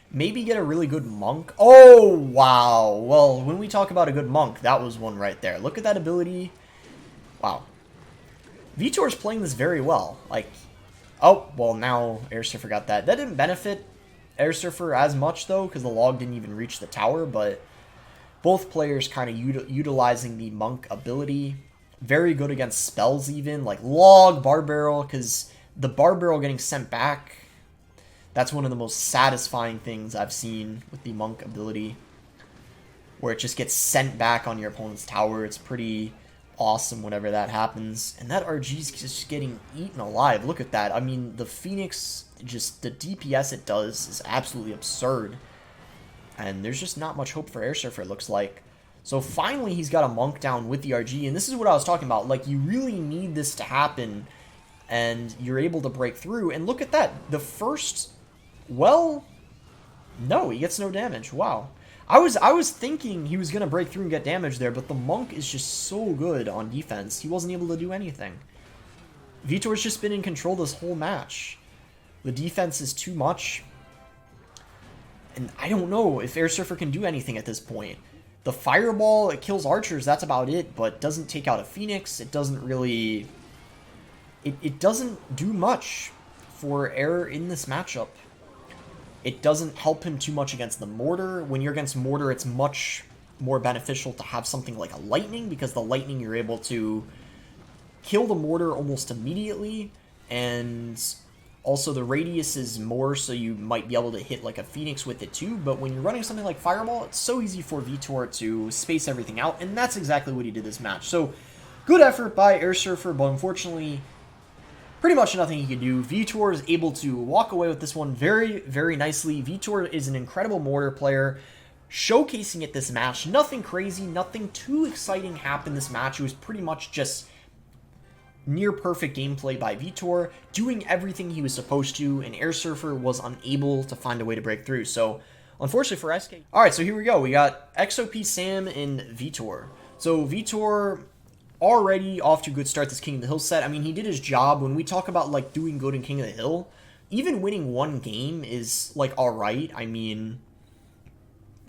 Maybe get a really good Monk. Oh, wow. Well, when we talk about a good Monk, that was one right there. Look at that ability. Wow. Vitor's playing this very well. Like, oh, well, now Airsurfer got that. That didn't benefit Airsurfer as much, though, because the Log didn't even reach the tower, but both players kind of utilizing the Monk ability. Very good against spells even, like Log, Bar Barrel, because the Bar Barrel getting sent back, that's one of the most satisfying things I've seen with the Monk ability, where it just gets sent back on your opponent's tower. It's pretty awesome whenever that happens. And that RG's just getting eaten alive. Look at that. I mean, the Phoenix, just the DPS it does is absolutely absurd. And there's just not much hope for Airsurfer, it looks like. So finally, he's got a Monk down with the RG. And this is what I was talking about. Like, you really need this to happen. And you're able to break through. And look at that. The first... Well... No, he gets no damage. Wow. I was thinking he was going to break through and get damage there. But the Monk is just so good on defense. He wasn't able to do anything. Vitor's just been in control this whole match. The defense is too much. And I don't know if Airsurfer can do anything at this point. The Fireball, it kills archers, that's about it, but doesn't take out a Phoenix. It doesn't really... It doesn't do much for Air in this matchup. It doesn't help him too much against the Mortar. When you're against Mortar, it's much more beneficial to have something like a Lightning, because the Lightning you're able to kill the Mortar almost immediately, and also the radius is more, so you might be able to hit like a Phoenix with it too. But when you're running something like Fireball, it's so easy for Vitor to space everything out, and that's exactly what he did this match. So good effort by Airsurfer, but unfortunately pretty much nothing he could do. Vitor is able to walk away with this one very, very nicely. Vitor is an incredible Mortar player. showcasing it this match. Nothing crazy, nothing too exciting happened this match. It was pretty much just near perfect gameplay by Vitor, doing everything he was supposed to, and Airsurfer was unable to find a way to break through. So, unfortunately for SK... Alright, so here we go. We got xopxsam and Vitor. So, Vitor already off to a good start this King of the Hill set. I mean, he did his job. When we talk about, like, doing good in King of the Hill, even winning one game is, like, alright. I mean,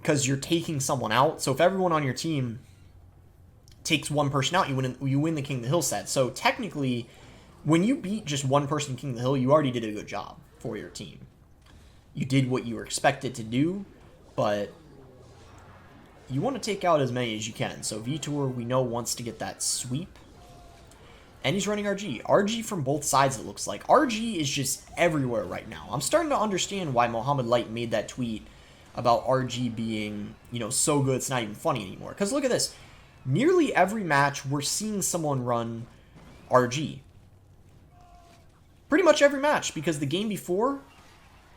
because you're taking someone out. So, if everyone on your team takes one person out, you win the King of the Hill set. So technically, when you beat just one person in King of the Hill, you already did a good job for your team. You did what you were expected to do, but you want to take out as many as you can. So Vitor, we know, wants to get that sweep. And he's running RG. RG from both sides, it looks like. RG is just everywhere right now. I'm starting to understand why Mohamed Light made that tweet about RG being, you know, so good it's not even funny anymore. Because look at this. Nearly every match, we're seeing someone run RG. Pretty much every match, because the game before,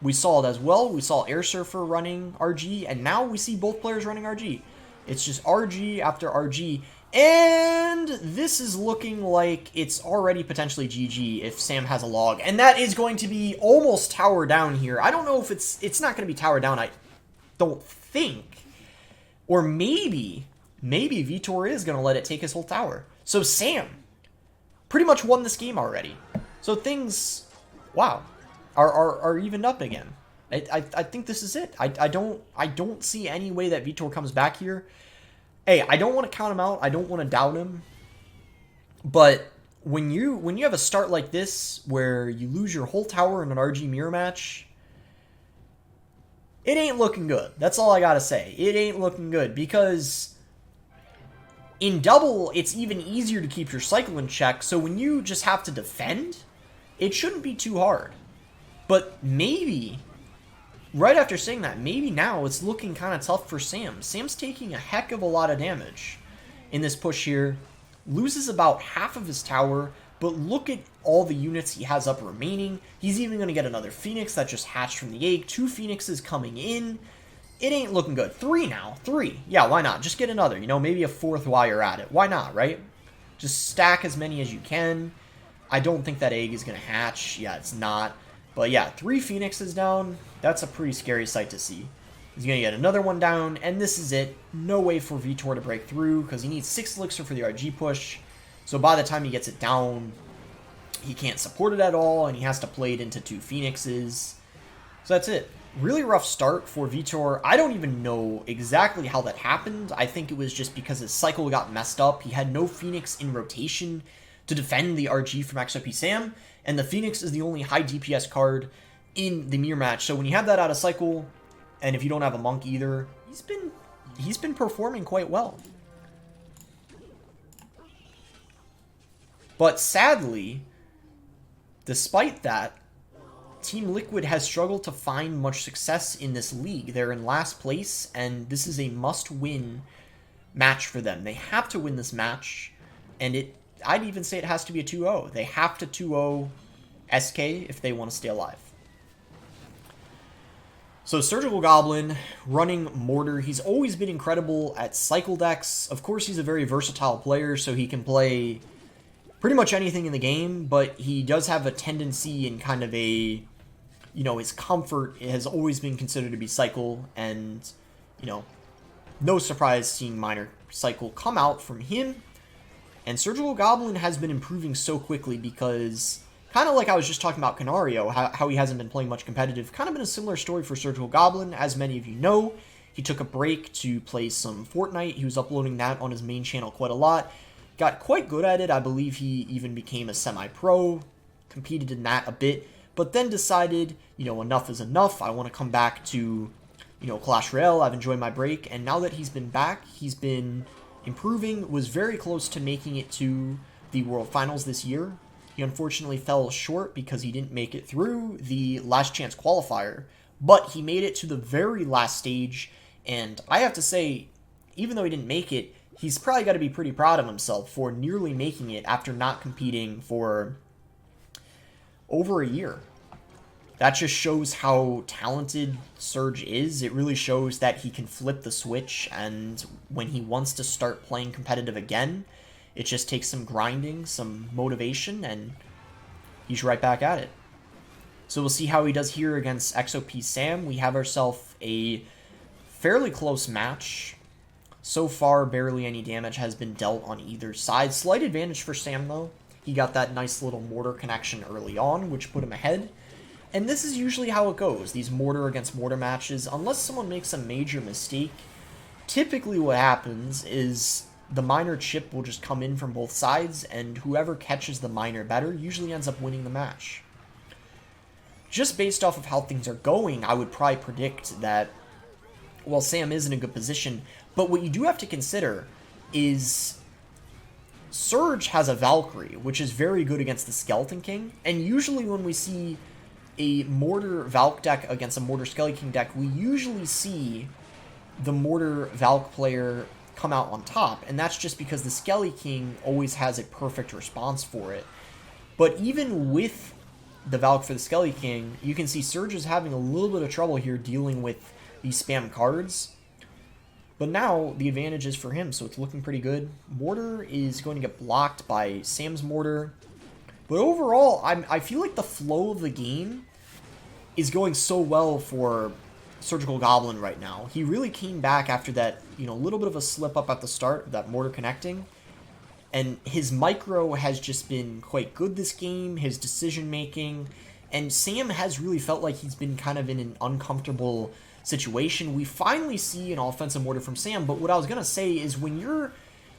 we saw it as well. We saw Airsurfer running RG, and now we see both players running RG. It's just RG after RG, and this is looking like it's already potentially GG if Sam has a log, and that is going to be almost tower down here. I don't know if it's not going to be tower down, I don't think. Or maybe Vitor is going to let it take his whole tower. So Sam pretty much won this game already. So things, wow, are evened up again. I think this is it. I don't see any way that Vitor comes back here. Hey, I don't want to count him out. I don't want to doubt him. But when you have a start like this where you lose your whole tower in an RG mirror match, it ain't looking good. That's all I got to say. It ain't looking good because in double, it's even easier to keep your cycle in check, so when you just have to defend, it shouldn't be too hard. But maybe, right after saying that, maybe now it's looking kind of tough for Sam. Sam's taking a heck of a lot of damage in this push here, loses about half of his tower, but look at all the units he has up remaining. He's even going to get another Phoenix that just hatched from the egg, 2 Phoenixes coming in. It ain't looking good. 3 now. 3. Yeah, why not? Just get another. You know, maybe a 4th while you're at it. Why not, right? Just stack as many as you can. I don't think that egg is going to hatch. Yeah, it's not. But yeah, 3 Phoenixes down. That's a pretty scary sight to see. He's going to get another one down, and this is it. No way for Vitor to break through, because he needs 6 Elixir for the RG push. So by the time he gets it down, he can't support it at all, and he has to play it into 2 Phoenixes. So that's it. Really rough start for Vitor. I don't even know exactly how that happened. I think it was just because his cycle got messed up. He had no Phoenix in rotation to defend the RG from xopxsam, and the Phoenix is the only high DPS card in the mirror match. So when you have that out of cycle, and if you don't have a monk either, he's been performing quite well. But sadly, despite that, Team Liquid has struggled to find much success in this league. They're in last place, and this is a must-win match for them. They have to win this match, and I'd even say it has to be a 2-0. They have to 2-0 SK if they want to stay alive. So SurgicalGoblin running Mortar. He's always been incredible at cycle decks. Of course, he's a very versatile player, so he can play pretty much anything in the game, but he does have a tendency in kind of a, you know, his comfort has always been considered to be cycle, and, you know, no surprise seeing minor cycle come out from him. And SurgicalGoblin has been improving so quickly because, kind of like I was just talking about KaNaRiOoo, how he hasn't been playing much competitive, kind of been a similar story for SurgicalGoblin. As many of you know, he took a break to play some Fortnite. He was uploading that on his main channel quite a lot. Got quite good at it. I believe he even became a semi-pro, competed in that a bit, but then decided, you know, enough is enough. I want to come back to, you know, Clash Royale. I've enjoyed my break, and now that he's been back, he's been improving, was very close to making it to the World Finals this year. He unfortunately fell short because he didn't make it through the last chance qualifier, but he made it to the very last stage, and I have to say, even though he didn't make it, he's probably got to be pretty proud of himself for nearly making it after not competing for over a year. That just shows how talented Surge is. It really shows that he can flip the switch, and when he wants to start playing competitive again, it just takes some grinding, some motivation, and he's right back at it. So we'll see how he does here against xopxsam. We have ourselves a fairly close match. So far, barely any damage has been dealt on either side. Slight advantage for Sam, though. He got that nice little mortar connection early on, which put him ahead. And this is usually how it goes, these mortar against mortar matches. Unless someone makes a major mistake, typically what happens is the miner chip will just come in from both sides, and whoever catches the miner better usually ends up winning the match. Just based off of how things are going, I would probably predict that, well, Sam is in a good position, but what you do have to consider is Surge has a Valkyrie, which is very good against the Skeleton King, and usually when we see a Mortar Valk deck against a Mortar Skelly King deck, we usually see the Mortar Valk player come out on top, and that's just because the Skelly King always has a perfect response for it. But even with the Valk for the Skelly King, you can see Surge is having a little bit of trouble here dealing with these spam cards. But now the advantage is for him, so it's looking pretty good. Mortar is going to get blocked by Sam's Mortar. But overall, I feel like the flow of the game is going so well for SurgicalGoblin right now. He really came back after that, little bit of a slip up at the start, that mortar connecting. And his micro has just been quite good this game, his decision making. And Sam has really felt like he's been kind of in an uncomfortable situation. We finally see an offensive mortar from Sam, but what I was going to say is when you're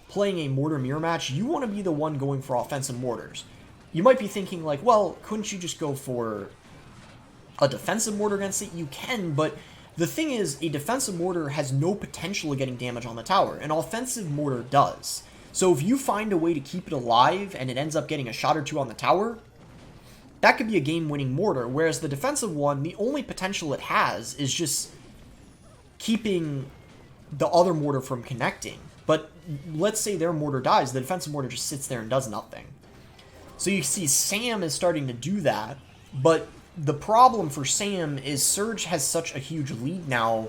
playing a mortar mirror match, you want to be the one going for offensive mortars. You might be thinking like, well, couldn't you just go for a defensive mortar against it? You can, but the thing is, a defensive mortar has no potential of getting damage on the tower. An offensive mortar does. So if you find a way to keep it alive and it ends up getting a shot or two on the tower, that could be a game-winning mortar. Whereas the defensive one, the only potential it has is just keeping the other mortar from connecting. But let's say their mortar dies, the defensive mortar just sits there and does nothing. So you see Sam is starting to do that, but the problem for Sam is Surge has such a huge lead now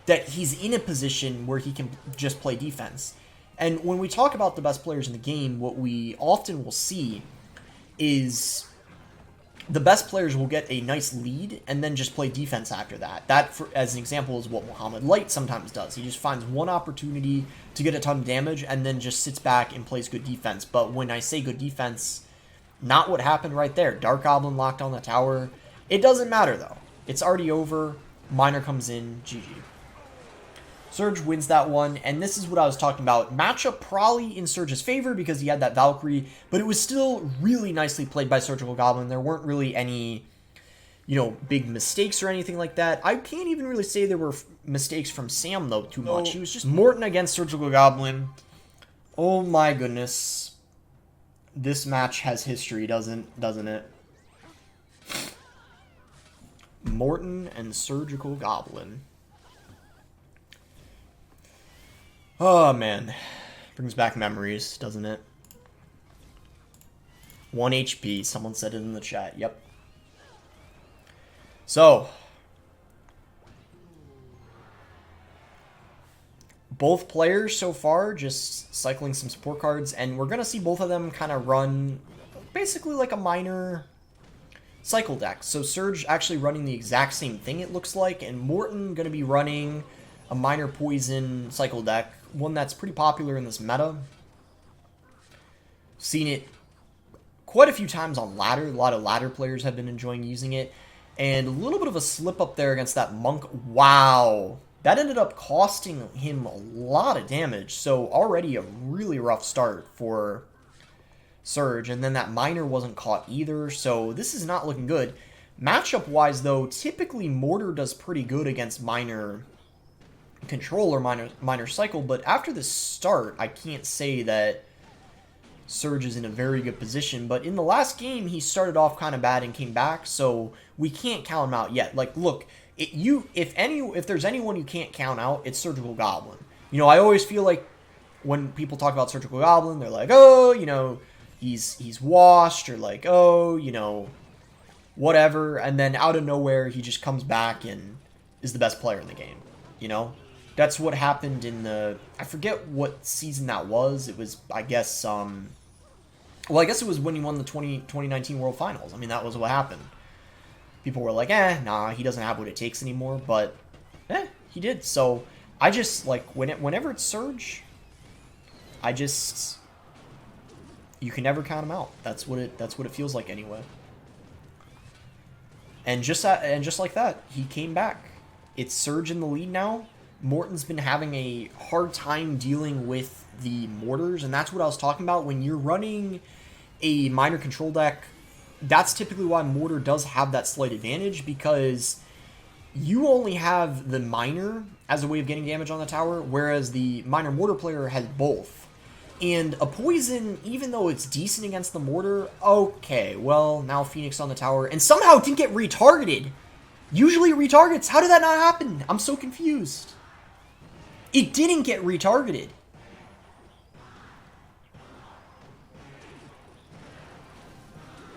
that he's in a position where he can just play defense. And when we talk about the best players in the game, what we often will see is the best players will get a nice lead and then just play defense after that. That, as an example, is what Mohamed Light sometimes does. He just finds one opportunity to get a ton of damage and then just sits back and plays good defense. But when I say good defense, not what happened right there. Dark Goblin locked on the tower. It doesn't matter, though. It's already over. Miner comes in. GG. Surge wins that one, and this is what I was talking about. Matchup probably in Surge's favor because he had that Valkyrie, but it was still really nicely played by SurgicalGoblin. There weren't really any, big mistakes or anything like that. I can't even really say there were mistakes from Sam, though, too much. He was just Morten against SurgicalGoblin. Oh my goodness. This match has history, doesn't it? Morten and SurgicalGoblin. Oh, man. Brings back memories, doesn't it? 1 HP. Someone said it in the chat. Yep. So. Both players so far just cycling some support cards, and we're going to see both of them kind of run basically like a minor cycle deck. So Surge actually running the exact same thing, it looks like, and Morten going to be running a minor poison cycle deck, one that's pretty popular in this meta. Seen it quite a few times on ladder. A lot of ladder players have been enjoying using it. And a little bit of a slip up there against that monk. Wow. That ended up costing him a lot of damage. So already a really rough start for Surge. And then that miner wasn't caught either. So this is not looking good. Matchup-wise, though, typically Mortar does pretty good against miner control or minor cycle, but after this start, I can't say that Surge is in a very good position. But in the last game, he started off kind of bad and came back, so we can't count him out yet. Like, look, if there's anyone you can't count out, it's SurgicalGoblin. I always feel like when people talk about SurgicalGoblin, they're like, oh, he's washed, or like, oh, whatever, and then out of nowhere, he just comes back and is the best player in the game, you know? That's what happened in the... I forget what season that was. It was, I guess, well, I guess it was when he won the 2019 World Finals. I mean, that was what happened. People were like, nah, he doesn't have what it takes anymore, but, he did. So, I just, like, whenever it's Surge, you can never count him out. That's what it feels like anyway. And just like that, he came back. It's Surge in the lead now. Morten's been having a hard time dealing with the mortars, and that's what I was talking about. When you're running a minor control deck, that's typically why mortar does have that slight advantage, because you only have the minor as a way of getting damage on the tower, whereas the minor mortar player has both. And a poison, even though it's decent against the mortar, okay, well, now Phoenix on the tower, and somehow it didn't get retargeted. Usually it retargets. How did that not happen? I'm so confused. It didn't get retargeted.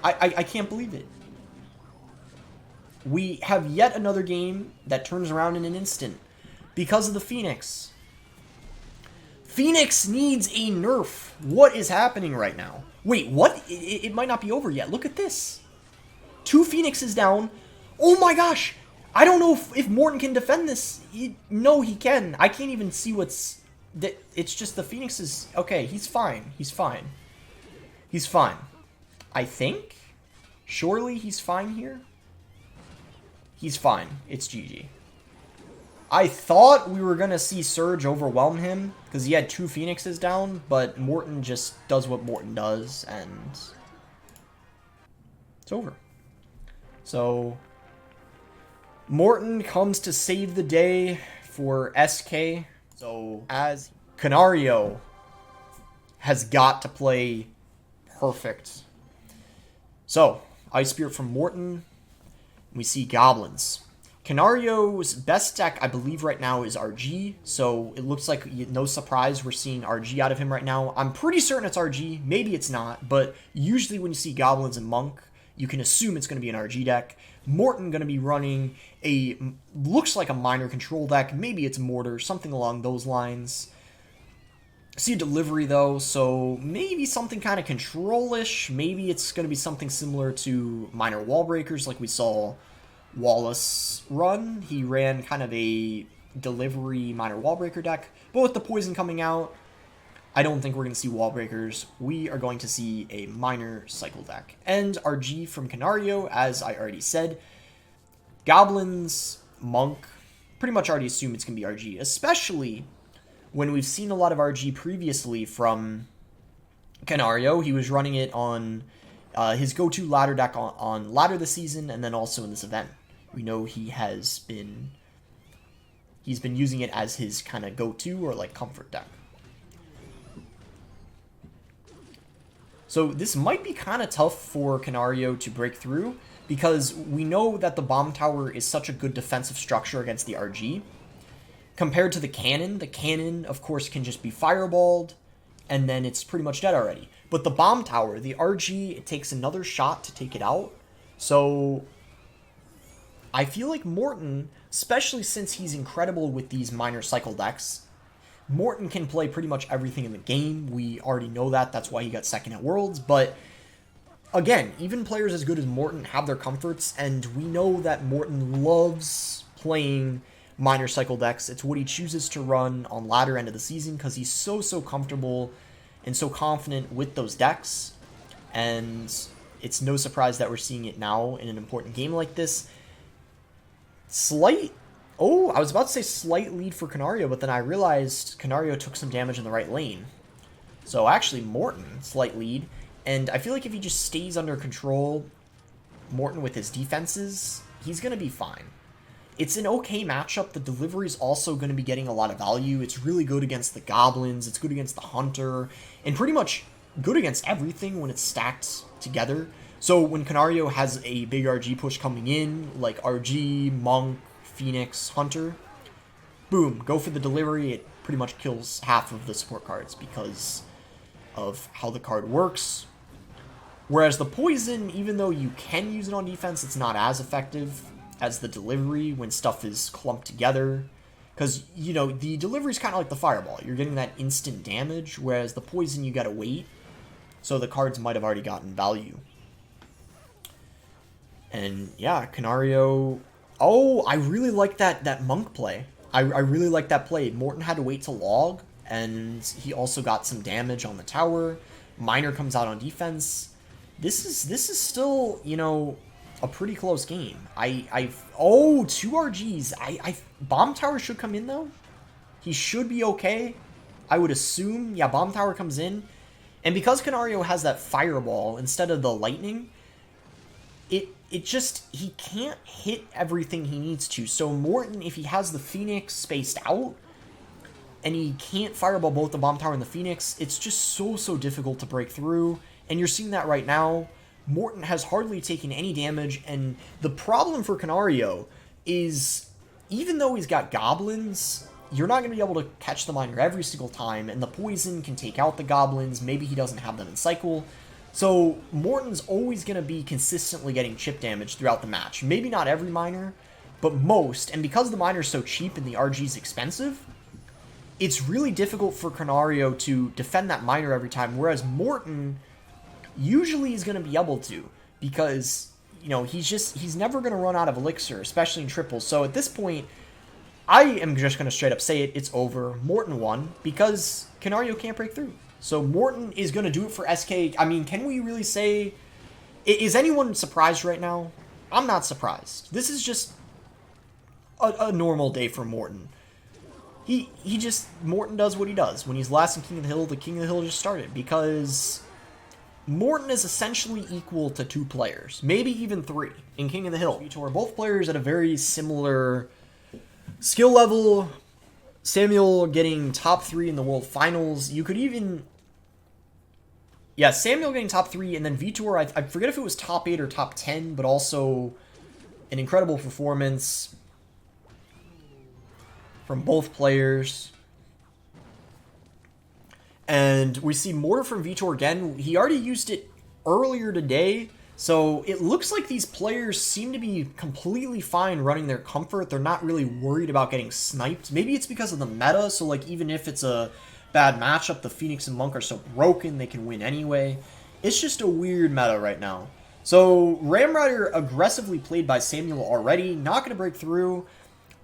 I can't believe it. We have yet another game that turns around in an instant because of the Phoenix. Phoenix needs a nerf. What is happening right now? Wait, what? It might not be over yet. Look at this. 2 Phoenixes down. Oh my gosh. I don't know if Morten can defend this. No, he can. I can't even see what's... It's just the Phoenix is... Okay, he's fine. He's fine. He's fine. I think? Surely he's fine here? He's fine. It's GG. I thought we were going to see Surge overwhelm him because he had 2 Phoenixes down, but Morten just does what Morten does, and it's over. So... Morten comes to save the day for SK. So, as KaNaRiOoo has got to play perfect. So, Ice Spirit from Morten. We see Goblins. KaNaRiOo's best deck, I believe, right now is RG. So, it looks like, no surprise, we're seeing RG out of him right now. I'm pretty certain it's RG. Maybe it's not. But usually when you see Goblins and Monk, you can assume it's going to be an RG deck. Morten going to be running looks like a minor control deck. Maybe it's Mortar, something along those lines. See a delivery, though, so maybe something kind of control-ish. Maybe it's going to be something similar to minor wall breakers like we saw Wallace run. He ran kind of a delivery minor wall breaker deck. But with the poison coming out, I don't think we're going to see wall breakers. We are going to see a minor cycle deck. And RG from KaNaRiOoo, as I already said. Goblins, Monk, pretty much already assume it's going to be RG, especially when we've seen a lot of RG previously from KaNaRiOoo. He was running it on his go-to ladder deck on ladder this season, and then also in this event. We know he's been using it as his kind of go-to or like comfort deck. So this might be kind of tough for KaNaRiOoo to break through, because we know that the bomb tower is such a good defensive structure against the RG. Compared to the cannon, of course, can just be fireballed, and then it's pretty much dead already. But the bomb tower, the RG, it takes another shot to take it out. So I feel like Morten, especially since he's incredible with these minor cycle decks, Morten can play pretty much everything in the game. We already know that. That's why he got second at Worlds. But again, even players as good as Morten have their comforts, and we know that Morten loves playing minor cycle decks. It's what he chooses to run on latter end of the season because he's so comfortable and so confident with those decks. And it's no surprise that we're seeing it now in an important game like this. I was about to say slight lead for KaNaRiOoo, but then I realized KaNaRiOoo took some damage in the right lane. So actually Morten, slight lead. And I feel like if he just stays under control, Morten with his defenses, he's going to be fine. It's an okay matchup. The delivery is also going to be getting a lot of value. It's really good against the Goblins. It's good against the Hunter. And pretty much good against everything when it's stacked together. So when KaNaRiOoo has a big RG push coming in, like RG, Monk, Phoenix, Hunter, boom, go for the delivery. It pretty much kills half of the support cards because of how the card works. Whereas the poison, even though you can use it on defense, it's not as effective as the delivery when stuff is clumped together. Because, you know, the delivery is kind of like the fireball. You're getting that instant damage, whereas the poison, you gotta wait. So the cards might have already gotten value. And, yeah, KaNaRiOoo... Oh, I really like that monk play. I really like that play. Morten had to wait to log, and he also got some damage on the tower. Miner comes out on defense. This is still, you know, a pretty close game. Oh, 2 RGs. Bomb tower should come in, though. He should be okay. I would assume. Yeah, bomb tower comes in. And because KaNaRiOoo has that fireball instead of the lightning, it just, he can't hit everything he needs to. So Morten, if he has the Phoenix spaced out, and he can't fireball both the bomb tower and the Phoenix, it's just so difficult to break through. And you're seeing that right now. Morten has hardly taken any damage, and the problem for KaNaRiOoo is, even though he's got goblins, you're not going to be able to catch the miner every single time, and the poison can take out the goblins. Maybe he doesn't have them in cycle. So Morten's always going to be consistently getting chip damage throughout the match. Maybe not every miner, but most. And because the miner's so cheap and the RG's expensive, it's really difficult for KaNaRiOoo to defend that miner every time, whereas Morten usually is going to be able to, because, you know, he's never going to run out of elixir, especially in triples. So at this point, I am just going to straight up say it, it's over. Morten won, because KaNaRiOoo can't break through. So Morten is going to do it for SK. I mean, can we really say... Is anyone surprised right now? I'm not surprised. This is just a normal day for Morten. Morten does what he does. When he's last in King of the Hill, the King of the Hill just started, because Morten is essentially equal to 2 players, maybe even 3 in King of the Hill. Both players at a very similar skill level. Samuel getting top 3 in the World Finals. You could even... Yeah, Samuel getting top 3, and then Vitor, I forget if it was top 8 or top 10, but also an incredible performance from both players. And we see Mortar from Vitor again. He already used it earlier today, so it looks like these players seem to be completely fine running their comfort. They're not really worried about getting sniped. Maybe it's because of the meta, so like even if it's a bad matchup, the Phoenix and Monk are so broken they can win anyway. It's just a weird meta right now. So Ram Rider aggressively played by Samuel already, not going to break through.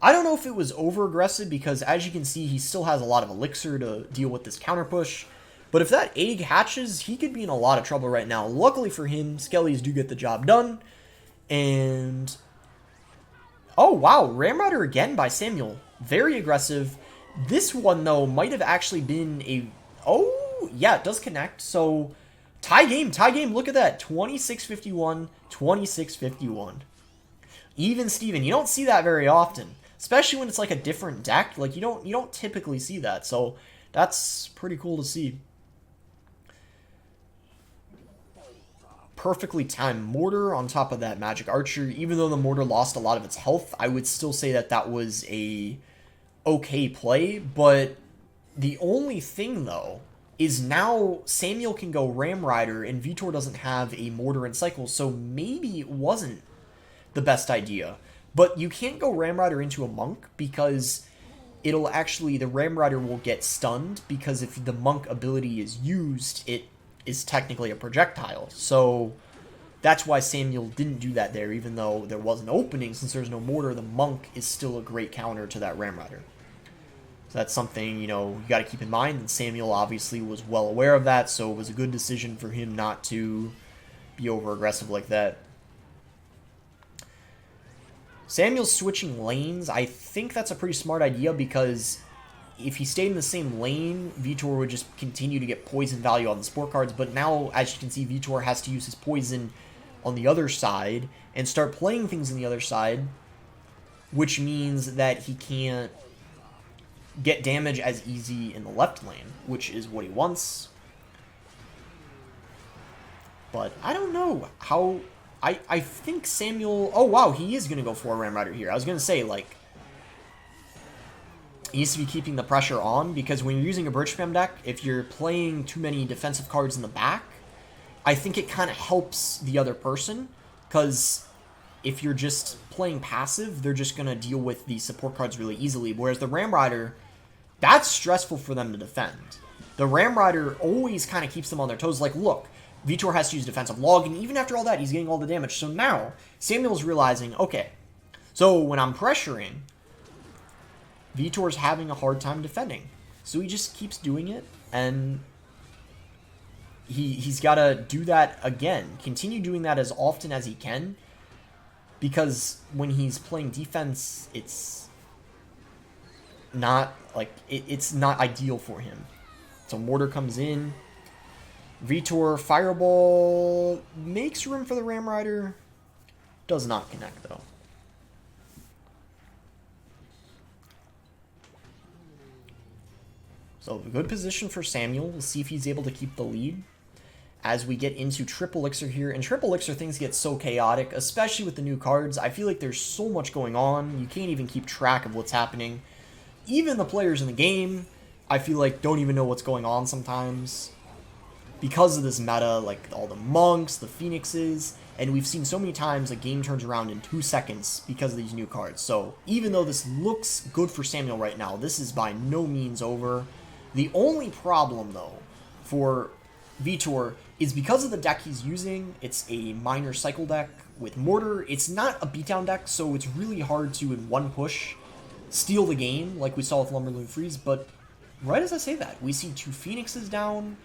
I don't know if it was over-aggressive, because as you can see, he still has a lot of elixir to deal with this counter push. But if that egg hatches, he could be in a lot of trouble right now. Luckily for him, Skellies do get the job done. And... oh, wow, Ram Rider again by Samuel. Very aggressive. This one, though, might have actually been a... oh, yeah, it does connect. So, tie game, look at that. 26-51, 26-51. Even Steven, you don't see that very often. Especially when it's like a different deck. Like, you don't typically see that. So, that's pretty cool to see. Perfectly timed Mortar on top of that Magic Archer. Even though the Mortar lost a lot of its health, I would still say that that was a okay play. But the only thing, though, is now Samuel can go Ram Rider and Vitor doesn't have a Mortar in cycle. So maybe it wasn't the best idea. But you can't go Ram Rider into a Monk, because it'll actually, the Ram Rider will get stunned, because if the Monk ability is used, it is technically a projectile. So that's why Samuel didn't do that there, even though there was an opening. Since there's no Mortar, the Monk is still a great counter to that Ram Rider. So that's something, you know, you got to keep in mind, and Samuel obviously was well aware of that, so it was a good decision for him not to be over-aggressive like that. Samuel's switching lanes. I think that's a pretty smart idea, because if he stayed in the same lane, Vitor would just continue to get poison value on the sport cards. But now, as you can see, Vitor has to use his poison on the other side and start playing things on the other side, which means that he can't get damage as easy in the left lane, which is what he wants. But I don't know how... I think Samuel... oh, wow, he is going to go for a Ram Rider here. I was going to say, like, he needs to be keeping the pressure on, because when you're using a Birch Spam deck, if you're playing too many defensive cards in the back, I think it kind of helps the other person, because if you're just playing passive, they're just going to deal with the support cards really easily, whereas the Ram Rider, that's stressful for them to defend. The Ram Rider always kind of keeps them on their toes. Like, look, Vitor has to use defensive log, and even after all that, he's getting all the damage. So now, Samuel's realizing, okay, so when I'm pressuring, Vitor's having a hard time defending. So he just keeps doing it, and he's got to do that again. Continue doing that as often as he can, because when he's playing defense, it's not, like, it's not ideal for him. So Mortar comes in. Vitor Fireball makes room for the Ram Rider. Does not connect, though. So a good position for Samuel. We'll see if he's able to keep the lead as we get into Triple Elixir here. And Triple Elixir, things get so chaotic, especially with the new cards. I feel like there's so much going on. You can't even keep track of what's happening. Even the players in the game, I feel like, don't even know what's going on sometimes because of this meta, like all the monks, the phoenixes, and we've seen so many times a game turns around in 2 seconds because of these new cards. So even though this looks good for Samuel right now, this is by no means over. The only problem, though, for Vitor is because of the deck he's using. It's a minor cycle deck with Mortar. It's not a beatdown deck, so it's really hard to, in one push, steal the game like we saw with Lumberloon Freeze. But right as I say that, we see 2 Phoenixes down,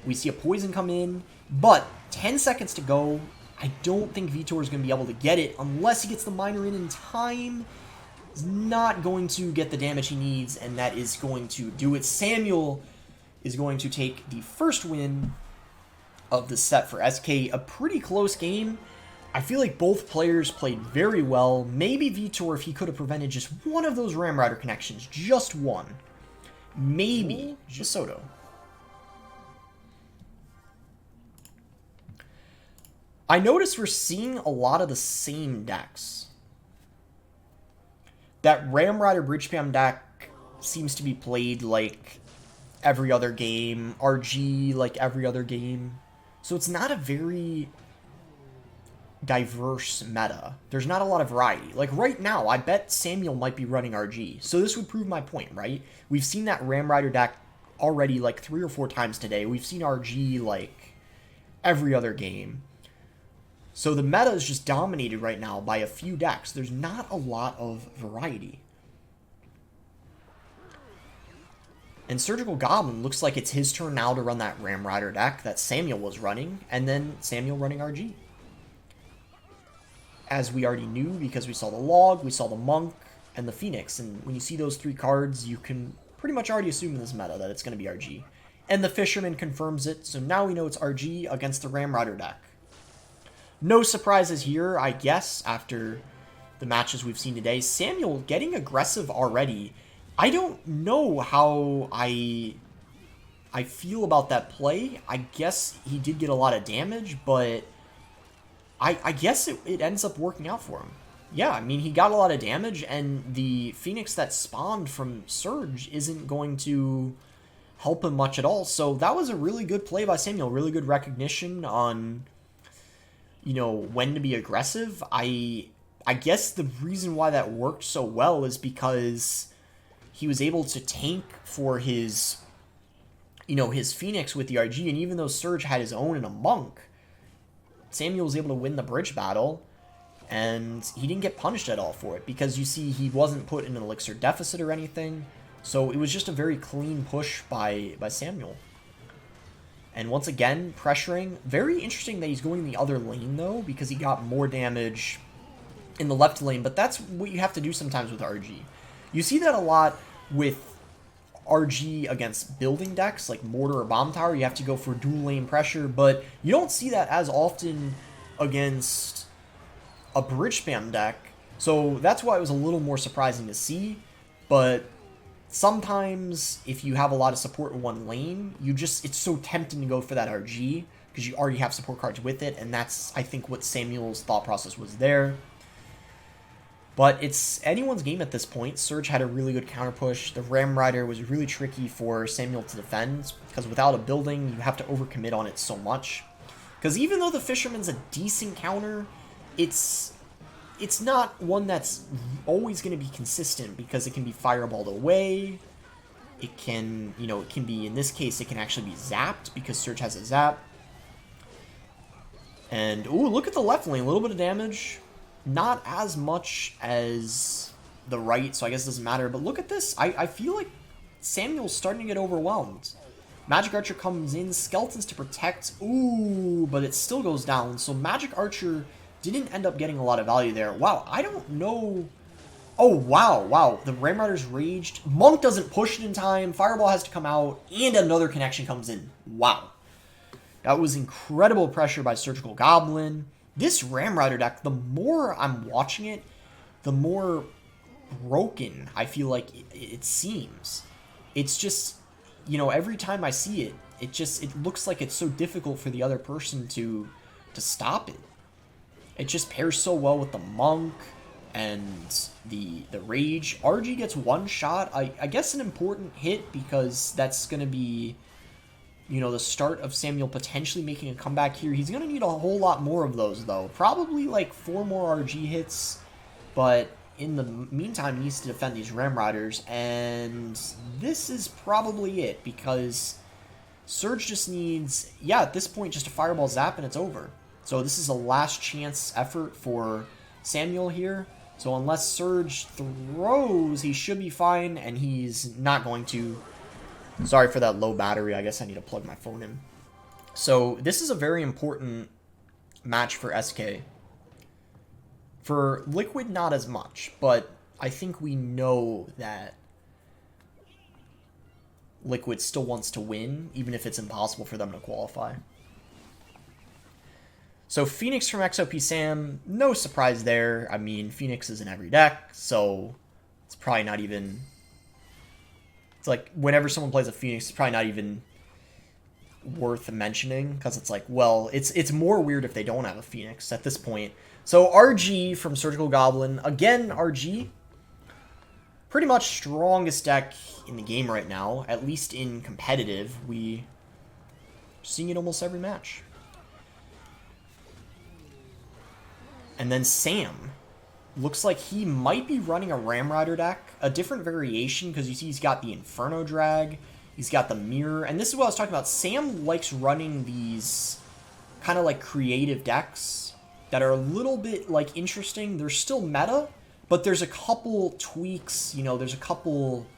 we see a Poison come in, but 10 seconds to go. I don't think Vitor is going to be able to get it unless he gets the minor in time. He's not going to get the damage he needs, and that is going to do it. Samuel is going to take the first win of the set for SK. A pretty close game. I feel like both players played very well. Maybe Vitor, if he could have prevented just one of those Ram Rider connections, just one. Maybe Bassotto. I noticed we're seeing a lot of the same decks. That Ram Rider Bridge Spam deck seems to be played like every other game. RG like every other game. So it's not a very diverse meta. There's not a lot of variety. Like right now, I bet Samuel might be running RG. So this would prove my point, right? We've seen that Ram Rider deck already like 3 or 4 times today. We've seen RG like every other game. So the meta is just dominated right now by a few decks. There's not a lot of variety. And SurgicalGoblin looks like it's his turn now to run that Ram Rider deck that Samuel was running, and then Samuel running RG. As we already knew, because we saw the log, we saw the monk, and the phoenix. And when you see those 3 cards, you can pretty much already assume in this meta that it's going to be RG. And the fisherman confirms it, so now we know it's RG against the Ram Rider deck. No surprises here, I guess, after the matches we've seen today. Samuel getting aggressive already. I don't know how I feel about that play. I guess he did get a lot of damage, but I guess it ends up working out for him. Yeah, I mean, he got a lot of damage, and the Phoenix that spawned from Surge isn't going to help him much at all. So that was a really good play by Samuel. Really good recognition on, you know, when to be aggressive. I guess the reason why that worked so well is because he was able to tank for his, you know, his Phoenix with the RG, and even though Surge had his own and a monk, Samuel was able to win the bridge battle, and he didn't get punished at all for it, because you see he wasn't put in an elixir deficit or anything, so it was just a very clean push by Samuel. And once again, pressuring. Very interesting that he's going the other lane, though, because he got more damage in the left lane, but that's what you have to do sometimes with RG. You see that a lot with RG against building decks, like Mortar or Bomb Tower. You have to go for dual lane pressure, but you don't see that as often against a bridge spam deck, so that's why it was a little more surprising to see. But sometimes if you have a lot of support in one lane, it's so tempting to go for that RG because you already have support cards with it, and that's, I think, what Samuel's thought process was there. But it's anyone's game at this point. Surge had a really good counter push. The Ram Rider was really tricky for Samuel to defend because without a building, you have to overcommit on it so much. Because even though the Fisherman's a decent counter, it's not one that's always going to be consistent because it can be fireballed away. It can, you know, it can be, in this case, it can actually be zapped because Surge has a zap. And, ooh, look at the left lane. A little bit of damage. Not as much as the right, so I guess it doesn't matter. But look at this. I feel like Samuel's starting to get overwhelmed. Magic Archer comes in. Skeletons to protect. Ooh, but it still goes down. So Magic Archer didn't end up getting a lot of value there. Wow, I don't know. Oh, wow, wow. The Ramrider's raged. Monk doesn't push it in time. Fireball has to come out. And another connection comes in. Wow. That was incredible pressure by SurgicalGoblin. This Ramrider deck, the more I'm watching it, the more broken I feel like it seems. It's just, you know, every time I see it, it looks like it's so difficult for the other person to stop it. It just pairs so well with the Monk and the Rage. RG gets one shot. I guess an important hit because that's going to be, you know, the start of Samuel potentially making a comeback here. He's going to need a whole lot more of those, though. Probably like 4 more RG hits, but in the meantime, he needs to defend these Ramriders, and this is probably it, because Surge just needs, yeah, at this point, just a Fireball Zap, and it's over. So this is a last chance effort for Samuel here. So unless Surge throws, he should be fine, and he's not going to. Sorry for that low battery. I guess I need to plug my phone in. So this is a very important match for SK. For Liquid, not as much, but I think we know that Liquid still wants to win, even if it's impossible for them to qualify. So Phoenix from xopxsam, no surprise there. I mean, Phoenix is in every deck, so it's probably not even... It's like, whenever someone plays a Phoenix, it's probably not even worth mentioning, because it's like, well, it's more weird if they don't have a Phoenix at this point. So RG from SurgicalGoblin, again, RG, pretty much strongest deck in the game right now, at least in competitive. We're seeing it almost every match. And then Sam. Looks like he might be running a Ramrider deck, a different variation, because you see he's got the Inferno Drag, he's got the Mirror, and this is what I was talking about. Sam likes running these kind of like creative decks that are a little bit like interesting. They're still meta, but there's a couple tweaks, you know, there's a couple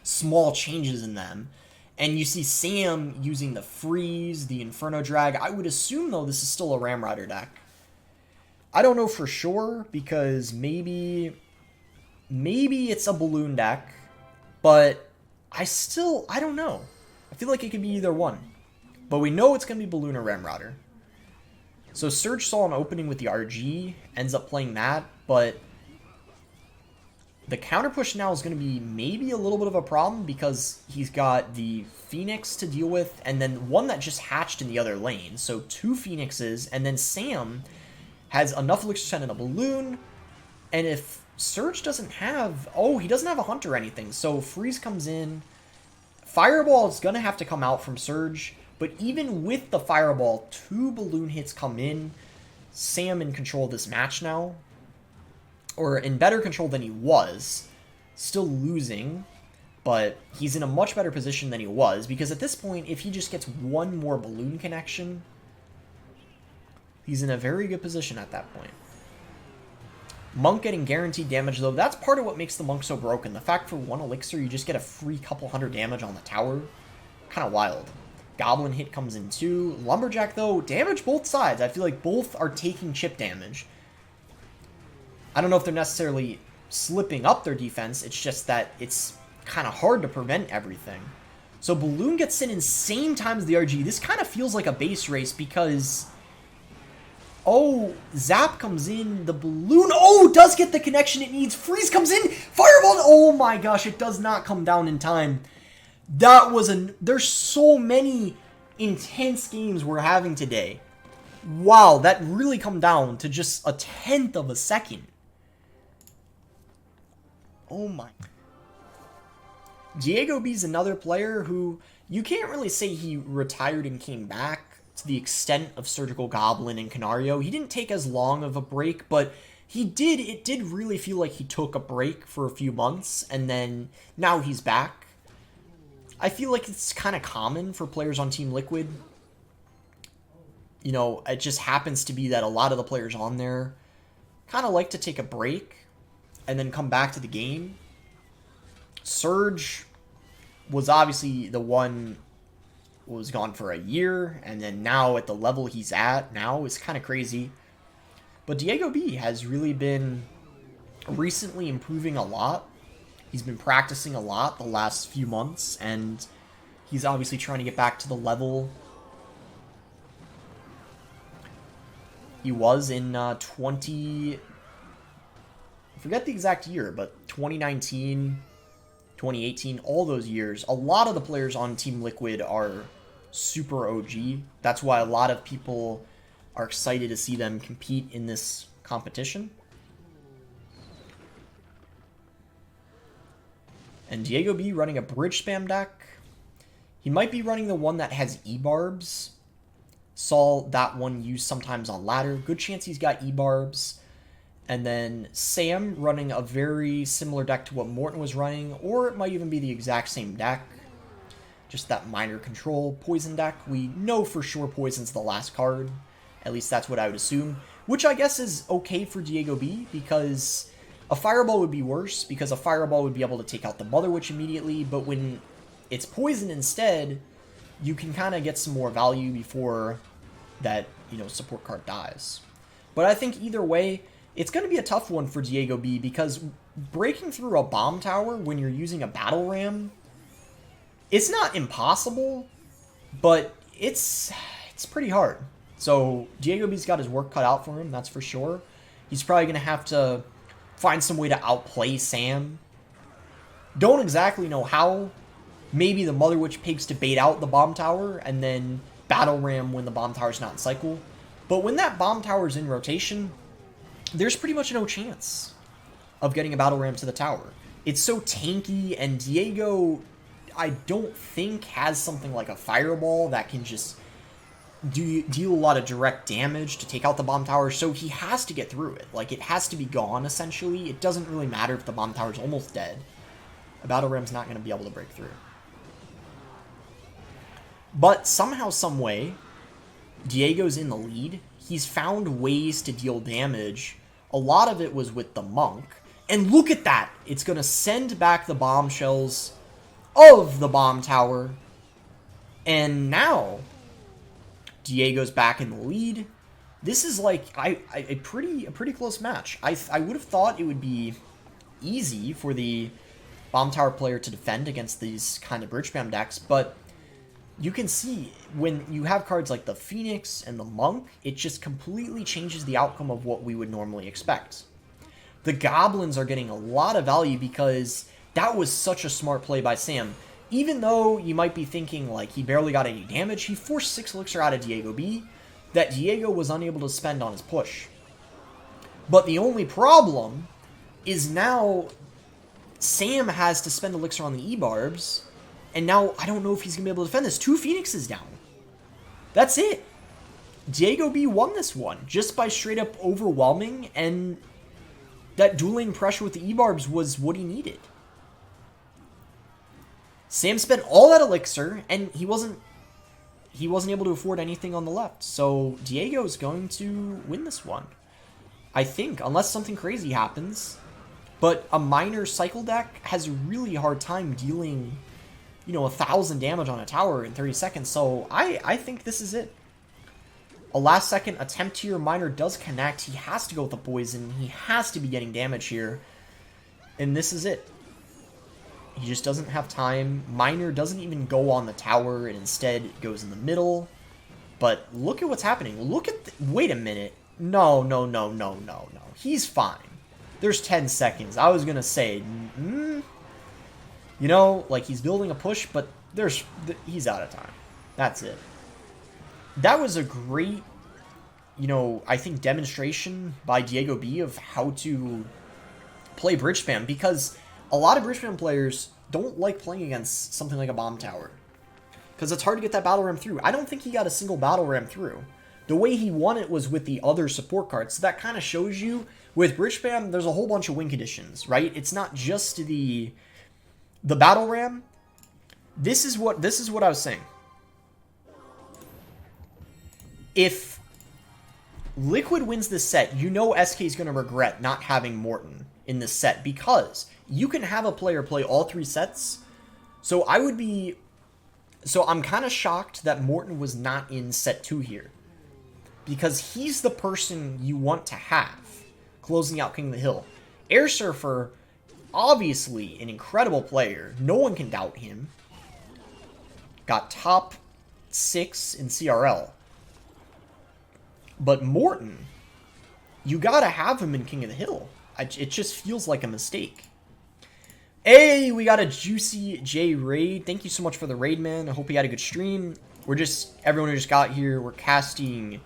small changes in them. And you see Sam using the Freeze, the Inferno Drag. I would assume, though, this is still a Ramrider deck. I don't know for sure, because maybe it's a balloon deck, but I don't know. I feel like it could be either one. But we know it's going to be balloon or Ramrider. So Surge saw an opening with the RG, ends up playing that, but the counter push now is going to be maybe a little bit of a problem, because he's got the Phoenix to deal with, and then one that just hatched in the other lane. So 2 Phoenixes, and then Sam has enough Elixir Send and a balloon, and if Surge doesn't have... Oh, he doesn't have a Hunt or anything, so Freeze comes in. Fireball is going to have to come out from Surge, but even with the Fireball, 2 balloon hits come in. Sam in control of this match now, or in better control than he was. Still losing, but he's in a much better position than he was, because at this point, if he just gets 1 more balloon connection, he's in a very good position at that point. Monk getting guaranteed damage, though. That's part of what makes the Monk so broken. The fact for 1 Elixir, you just get a free couple hundred damage on the tower. Kind of wild. Goblin hit comes in too. Lumberjack, though, damage both sides. I feel like both are taking chip damage. I don't know if they're necessarily slipping up their defense. It's just that it's kind of hard to prevent everything. So Balloon gets in same time as the RG. This kind of feels like a base race, because... Oh, Zap comes in, the Balloon, oh, does get the connection it needs, Freeze comes in, Fireball, oh my gosh, it does not come down in time. That was there's so many intense games we're having today. Wow, that really come down to just 1/10 of a second. Oh my. DiegoB is another player who, you can't really say he retired and came back. to the extent of SurgicalGoblin and KaNaRiOoo. He didn't take as long of a break, but it did really feel like he took a break for a few months, and then now he's back. I feel like it's kind of common for players on Team Liquid. You know, it just happens to be that a lot of the players on there kind of like to take a break and then come back to the game. Surge was obviously the one who was gone for a year, and then now at the level he's at now is kind of crazy. But DiegoB has really been recently improving a lot. He's been practicing a lot the last few months, and he's obviously trying to get back to the level he was in I forget the exact year, but 2019, 2018, all those years. A lot of the players on Team Liquid are super OG. That's why a lot of people are excited to see them compete in this competition. And DiegoB running a bridge spam deck. He might be running the one that has E-barbs. Saw that one used sometimes on ladder. Good chance he's got E-barbs. And then Sam running a very similar deck to what Morten was running, or it might even be the exact same deck. Just that minor control poison deck. We know for sure poison's the last card. At least that's what I would assume. Which I guess is okay for DiegoB, because a Fireball would be worse, because a Fireball would be able to take out the Mother Witch immediately, but when it's poison instead, you can kind of get some more value before that, you know, support card dies. But I think either way, it's going to be a tough one for DiegoB, because breaking through a bomb tower when you're using a battle ram, it's not impossible, but it's pretty hard. So DiegoB's got his work cut out for him, that's for sure. He's probably going to have to find some way to outplay Sam. Don't exactly know how. Maybe the Mother Witch pigs to bait out the bomb tower and then battle ram when the bomb tower's not in cycle. But when that bomb tower's in rotation, there's pretty much no chance of getting a battle ram to the tower. It's so tanky, and Diego, I don't think, has something like a Fireball that can just deal a lot of direct damage to take out the bomb tower, so he has to get through it. Like, it has to be gone, essentially. It doesn't really matter if the bomb tower's almost dead. A battle ram's not going to be able to break through. But somehow, someway, Diego's in the lead. He's found ways to deal damage. A lot of it was with the monk. And look at that! It's going to send back the bombshells of the bomb tower. And now Diego's back in the lead. This is like a pretty close match. I would have thought it would be easy for the bomb tower player to defend against these kind of bridge spam decks, but you can see when you have cards like the Phoenix and the Monk, it just completely changes the outcome of what we would normally expect. The Goblins are getting a lot of value because that was such a smart play by Sam. Even though you might be thinking, like, he barely got any damage, he forced 6 Elixir out of DiegoB that Diego was unable to spend on his push. But the only problem is now Sam has to spend Elixir on the E-barbs, and now I don't know if he's going to be able to defend this. 2 Phoenixes down. That's it. DiegoB won this one just by straight up overwhelming, and that dueling pressure with the E-barbs was what he needed. Sam spent all that Elixir, and he wasn't able to afford anything on the left. So Diego's going to win this one, I think, unless something crazy happens. But a minor cycle deck has a really hard time dealing, 1,000 damage on a tower in 30 seconds. So I think this is it. A last second attempt here. Minor does connect. He has to go with the poison. He has to be getting damage here. And this is it. He just doesn't have time. Minor doesn't even go on the tower. It instead goes in the middle. But look at what's happening. Look at... Wait a minute. No. He's fine. There's 10 seconds. I was going to say... he's building a push, but he's out of time. That's it. That was a great, I think demonstration by DiegoB of how to play bridge spam, because a lot of bridge spam players don't like playing against something like a bomb tower. because it's hard to get that battle ram through. I don't think he got a single battle ram through. The way he won it was with the other support cards. So that kind of shows you, with Bridge Spam, there's a whole bunch of win conditions, right? It's not just the battle ram. This is what I was saying. If Liquid wins this set, you know SK is going to regret not having Morten in this set, because you can have a player play all 3 sets. So I'm kind of shocked that Morten was not in set 2 here, because he's the person you want to have closing out King of the Hill. Airsurfer, obviously an incredible player. No one can doubt him. Got top 6 in CRL. But Morten, you gotta have him in King of the Hill. It just feels like a mistake. Hey, we got a Juicy J raid. Thank you so much for the raid, man. I hope you had a good stream. Everyone who just got here, we're casting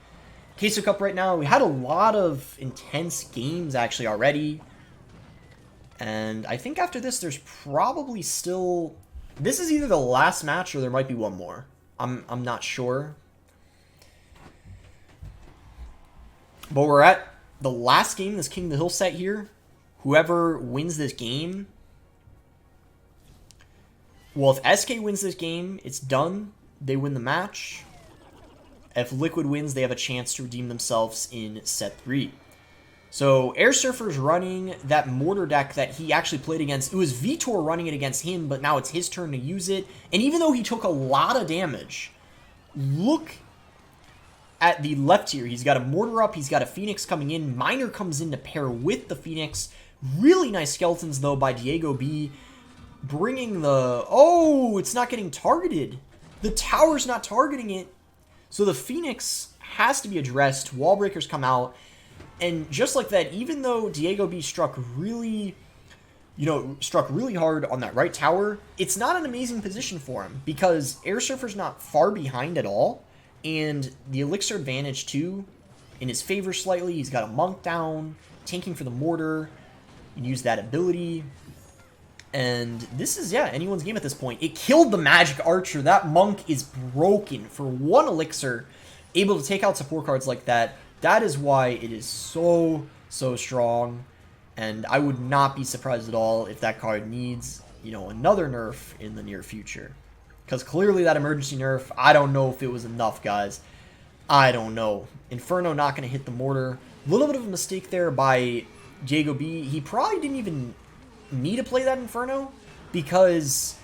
Queso Cup right now. We had a lot of intense games actually already. And I think after this, there's probably still... This is either the last match or there might be one more. I'm not sure. But we're at the last game, this King of the Hill set here. Whoever wins this game... Well, if SK wins this game, it's done. They win the match. If Liquid wins, they have a chance to redeem themselves in set 3. So, Airsurfer's running that Mortar deck that he actually played against. It was Vitor running it against him, but now it's his turn to use it. And even though he took a lot of damage, look at the left here. He's got a Mortar up, he's got a Phoenix coming in. Miner comes in to pair with the Phoenix. Really nice skeletons, though, by DiegoB. Bringing the... Oh, it's not getting targeted. The tower's not targeting it. So the Phoenix has to be addressed. Wall breakers come out. And just like that, even though DiegoB struck really hard on that right tower, it's not an amazing position for him, because Airsurfer's not far behind at all. And the Elixir advantage, too, in his favor slightly. He's got a Monk down, tanking for the Mortar. You can use that ability. And this is, yeah, anyone's game at this point. It killed the Magic Archer. That Monk is broken for 1 Elixir. Able to take out support cards like that. That is why it is so strong. And I would not be surprised at all if that card needs, another nerf in the near future. Because clearly that emergency nerf, I don't know if it was enough, guys. I don't know. Inferno not going to hit the Mortar. A little bit of a mistake there by DiegoB. He probably didn't even need to play that Inferno, because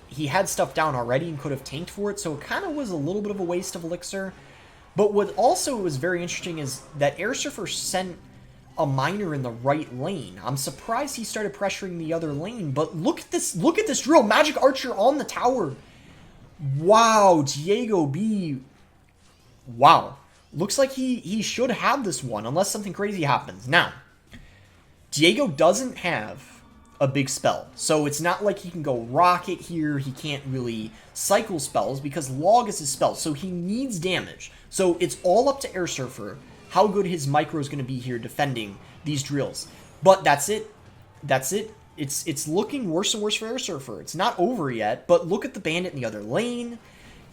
he had stuff down already and could have tanked for it, so it kind of was a little bit of a waste of Elixir. But what also was very interesting is that Airsurfer sent a Miner in the right lane. I'm surprised he started pressuring the other lane, but look at this drill. Magic Archer on the tower. Wow, DiegoB. Wow. Looks like he should have this one, unless something crazy happens. Now, Diego doesn't have a big spell, so it's not like he can go Rocket here. He can't really cycle spells because Log is his spell, so he needs damage. So it's all up to Airsurfer how good his micro is going to be here defending these drills. But that's it. It's looking worse and worse for Airsurfer. It's not over yet, but look at the Bandit in the other lane,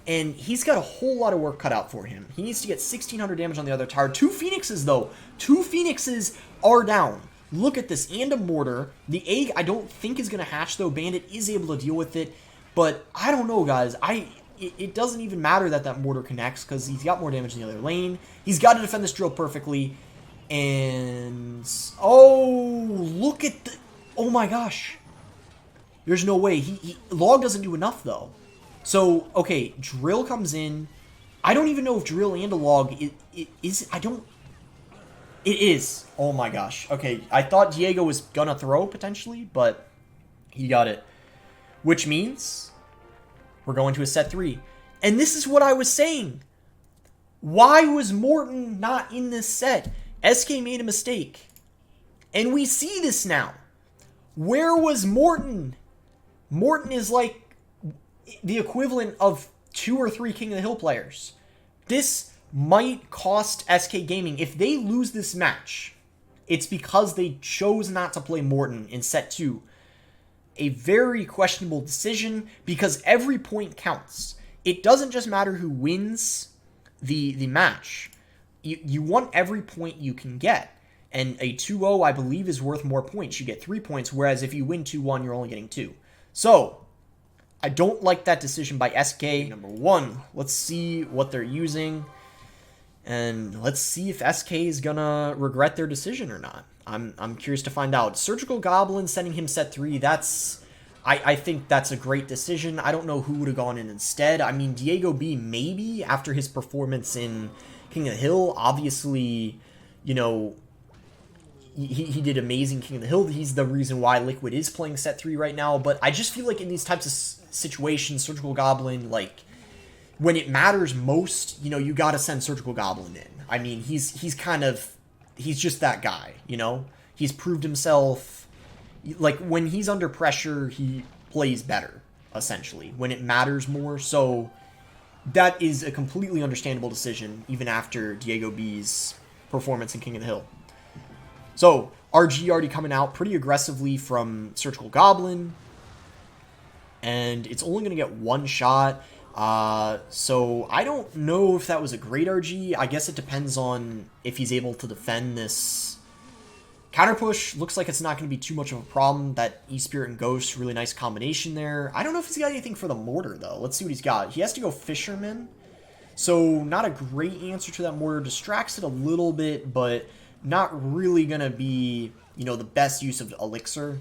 and he's got a whole lot of work cut out for him. He needs to get 1,600 damage on the other tower. 2 Phoenixes, though. 2 Phoenixes are down. Look at this, and a Mortar. The egg I don't think is going to hatch, though. Bandit is able to deal with it, but I don't know, guys. It doesn't even matter that Mortar connects, because he's got more damage in the other lane. He's got to defend this drill perfectly, and... Oh, look at the... Oh my gosh. There's no way. Log doesn't do enough, though. So, okay, Drill comes in. I don't even know if Drill and a Log is... It is. Oh my gosh. Okay, I thought Diego was gonna throw, potentially, but he got it. Which means we're going to a set 3. And this is what I was saying. Why was Morten not in this set? SK made a mistake. And we see this now. Where was Morten? Morten is like the equivalent of 2 or 3 King of the Hill players. This might cost SK Gaming. If they lose this match, it's because they chose not to play Morten in set 2. A very questionable decision, because every point counts. it doesn't just matter who wins the match. You want every point you can get. And a 2-0, I believe, is worth more points. You get 3 points, whereas if you win 2-1, you're only getting 2. So, I don't like that decision by SK. Number 1, let's see what they're using. And let's see if SK is gonna regret their decision or not. I'm curious to find out. SurgicalGoblin sending him set 3, I think that's a great decision. I don't know who would have gone in instead. I mean, DiegoB maybe, after his performance in King of the Hill. Obviously, you know, he did amazing King of the Hill. He's the reason why Liquid is playing set 3 right now. But I just feel like in these types of situations, SurgicalGoblin, like, when it matters most, you know, you gotta send SurgicalGoblin in. I mean, he's just that guy, you know? He's proved himself. Like, when he's under pressure, he plays better, essentially, when it matters more. So, that is a completely understandable decision, even after DiegoB's performance in King of the Hill. So, RG already coming out pretty aggressively from SurgicalGoblin. And it's only going to get one shot. So, I don't know if that was a great RG. I guess it depends on if he's able to defend this counter push. Looks like it's not going to be too much of a problem. That E-Spirit and Ghost, really nice combination there. I don't know if he's got anything for the mortar, though. Let's see what he's got. He has to go Fisherman. So, not a great answer to that mortar. Distracts it a little bit, but not really going to be, you know, the best use of Elixir.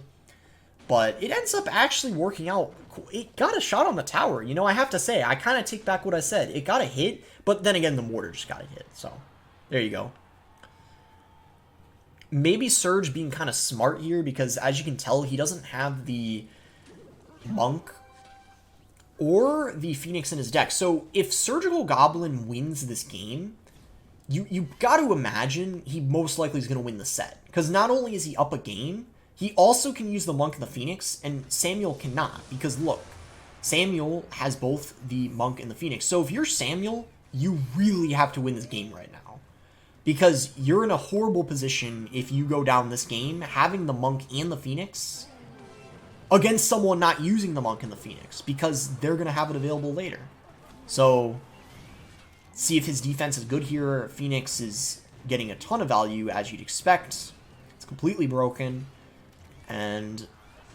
But it ends up actually working out. It got a shot on the tower. You know, I have to say, I kind of take back what I said. It got a hit, but then again, the mortar just got a hit. So, there you go. Maybe Surge being kind of smart here, because as you can tell, he doesn't have the Monk or the Phoenix in his deck. So, if SurgicalGoblin wins this game, you got to imagine he most likely is going to win the set. Because not only is he up a game, he also can use the Monk and the Phoenix, and Samuel cannot. Because look, Samuel has both the Monk and the Phoenix. So if you're Samuel, you really have to win this game right now. Because you're in a horrible position if you go down this game having the Monk and the Phoenix against someone not using the Monk and the Phoenix. Because they're going to have it available later. So, see if his defense is good here. Phoenix is getting a ton of value, as you'd expect. It's completely broken. And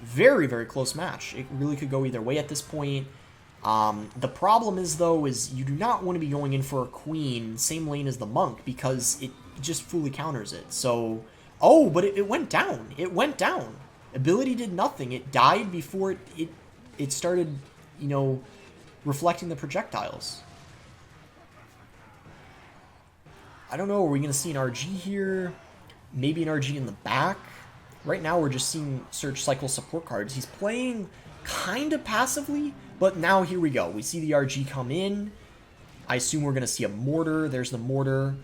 very, very close match. It really could go either way at this point. The problem is, though, is you do not want to be going in for a Queen, same lane as the Monk, because it just fully counters it. So, oh, but it went down. It went down. Ability did nothing. It died before it started, you know, reflecting the projectiles. I don't know, are we going to see an RG here? Maybe an RG in the back? Right now we're just seeing Surge cycle support cards. He's playing kind of passively, but now here we go. We see the RG come in. I assume we're going to see a mortar. There's the mortar.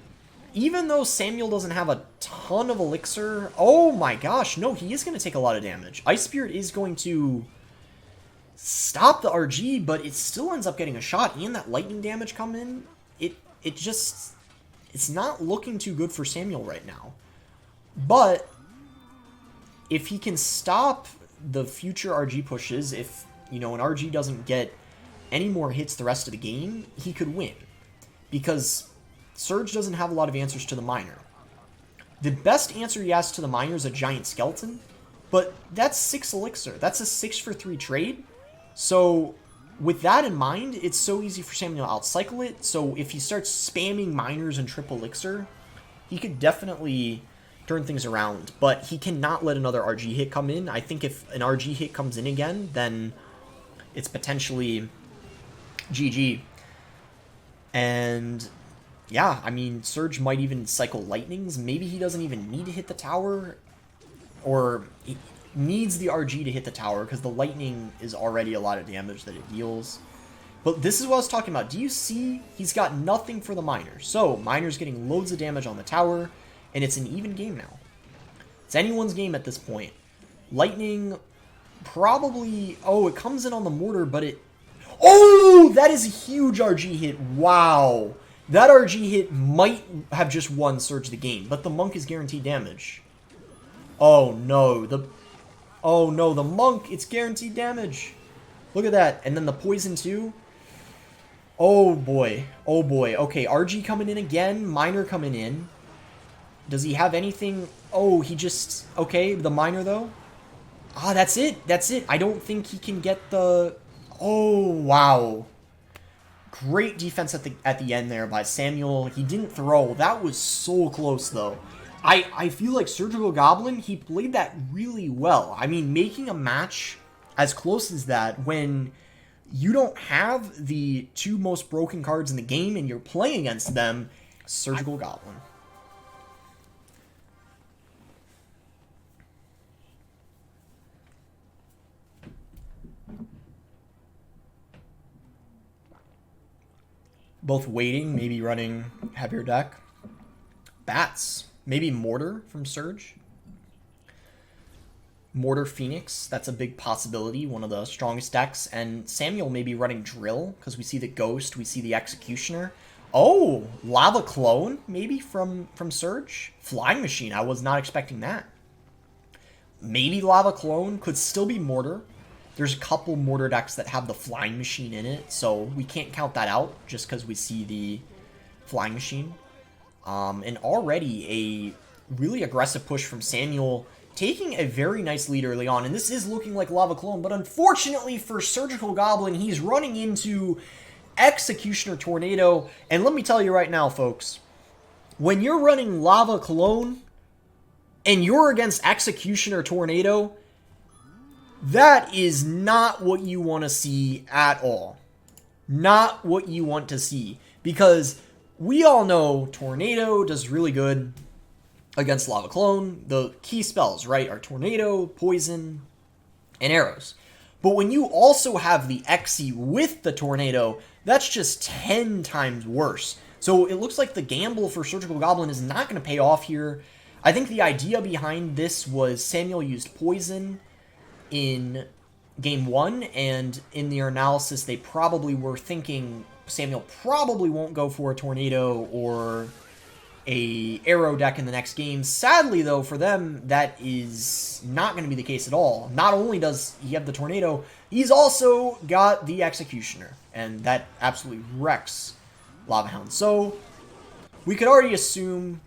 Even though Samuel doesn't have a ton of elixir, oh my gosh, no, he is going to take a lot of damage. Ice Spirit is going to stop the RG, but it still ends up getting a shot, and that lightning damage come in. It's not looking too good for Samuel right now. But if he can stop the future RG pushes, if, you know, an RG doesn't get any more hits the rest of the game, he could win. Because Surge doesn't have a lot of answers to the miner. The best answer he has to the miner is a giant skeleton, but that's 6 elixir. That's a 6 for 3 trade. So with that in mind, it's so easy for Samuel to outcycle it. So if he starts spamming miners and triple elixir, he could definitely turn things around. But he cannot let another RG hit come in. I think if an RG hit comes in again, then it's potentially GG. And yeah, I mean, Surge might even cycle lightnings. Maybe he doesn't even need to hit the tower, or he needs the RG to hit the tower, because the lightning is already a lot of damage that it deals. But this is what I was talking about. Do you see? He's got nothing for the miner. So, miner's getting loads of damage on the tower, and it's an even game now. It's anyone's game at this point. Lightning probably... Oh, it comes in on the mortar, but it... Oh! That is a huge RG hit. Wow. That RG hit might have just won Surge the game, but the Monk is guaranteed damage. Oh, no. Oh, no. The Monk, it's guaranteed damage. Look at that. And then the poison, too. Oh boy. Oh boy. Okay, RG coming in again. Miner coming in. Does he have anything? Oh, he just... Okay, the miner though. Ah, that's it. That's it. I don't think he can get the... Oh, wow. Great defense at the end there by Samuel. He didn't throw. That was so close though. I feel like SurgicalGoblin, he played that really well. I mean, making a match as close as that when you don't have the two most broken cards in the game and you're playing against them, SurgicalGoblin. Both waiting, maybe running heavier deck. Bats. Maybe Mortar from Surge. Mortar Phoenix, that's a big possibility, one of the strongest decks. And Samuel may be running Drill, because we see the Ghost, we see the Executioner. Oh, Lava Clone, maybe from Surge? Flying Machine, I was not expecting that. Maybe Lava Clone, could still be Mortar. There's a couple Mortar decks that have the Flying Machine in it, so we can't count that out just because we see the Flying Machine. And already a really aggressive push from Samuel, taking a very nice lead early on. And this is looking like Lava Clone, but unfortunately for SurgicalGoblin, he's running into Executioner Tornado. And let me tell you right now, folks, when you're running Lava Clone and you're against Executioner Tornado, that is not what you want to see at all. Not what you want to see. Because we all know Tornado does really good against Lava Clone. The key spells, right, are Tornado, Poison, and Arrows. But when you also have the Xe with the Tornado, that's just 10 times worse. So it looks like the gamble for SurgicalGoblin is not going to pay off here. I think the idea behind this was Samuel used Poison in game 1, and in their analysis they probably were thinking Samuel probably won't go for a Tornado or a Arrow deck in the next game. Sadly though, for them, that is not going to be the case at all. Not only does he have the Tornado, he's also got the Executioner, and that absolutely wrecks Lava Hound. So we could already assume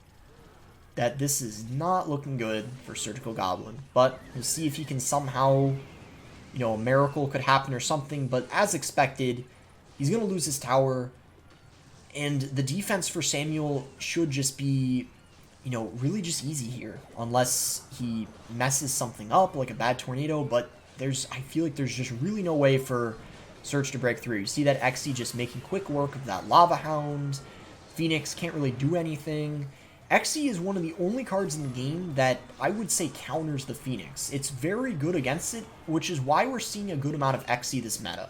that this is not looking good for SurgicalGoblin, but we'll see if he can somehow, you know, a miracle could happen or something. But as expected, he's going to lose his tower, and the defense for Samuel should just be, you know, really just easy here, unless he messes something up, like a bad Tornado. But I feel like there's just really no way for Surge to break through. You see that Xe just making quick work of that Lava Hound. Phoenix can't really do anything. Xe is one of the only cards in the game that I would say counters the Phoenix. It's very good against it, which is why we're seeing a good amount of Xe this meta.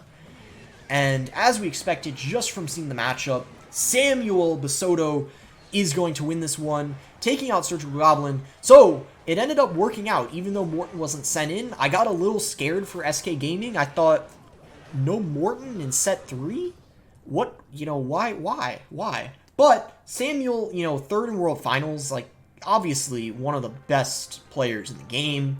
And as we expected, just from seeing the matchup, Samuel Bassotto is going to win this one, taking out SurgicalGoblin. So it ended up working out, even though Morten wasn't sent in. I got a little scared for SK Gaming. I thought, no Morten in set 3? What, you know, why? But Samuel, you know, third in World Finals, like, obviously one of the best players in the game.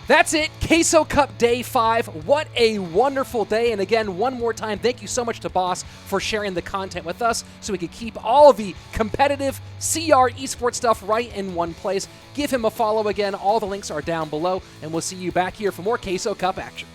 That's it, Queso Cup Day 5. What a wonderful day. And again, one more time, thank you so much to Boss for sharing the content with us so we could keep all of the competitive CR esports stuff right in one place. Give him a follow again. All the links are down below, and we'll see you back here for more Queso Cup action.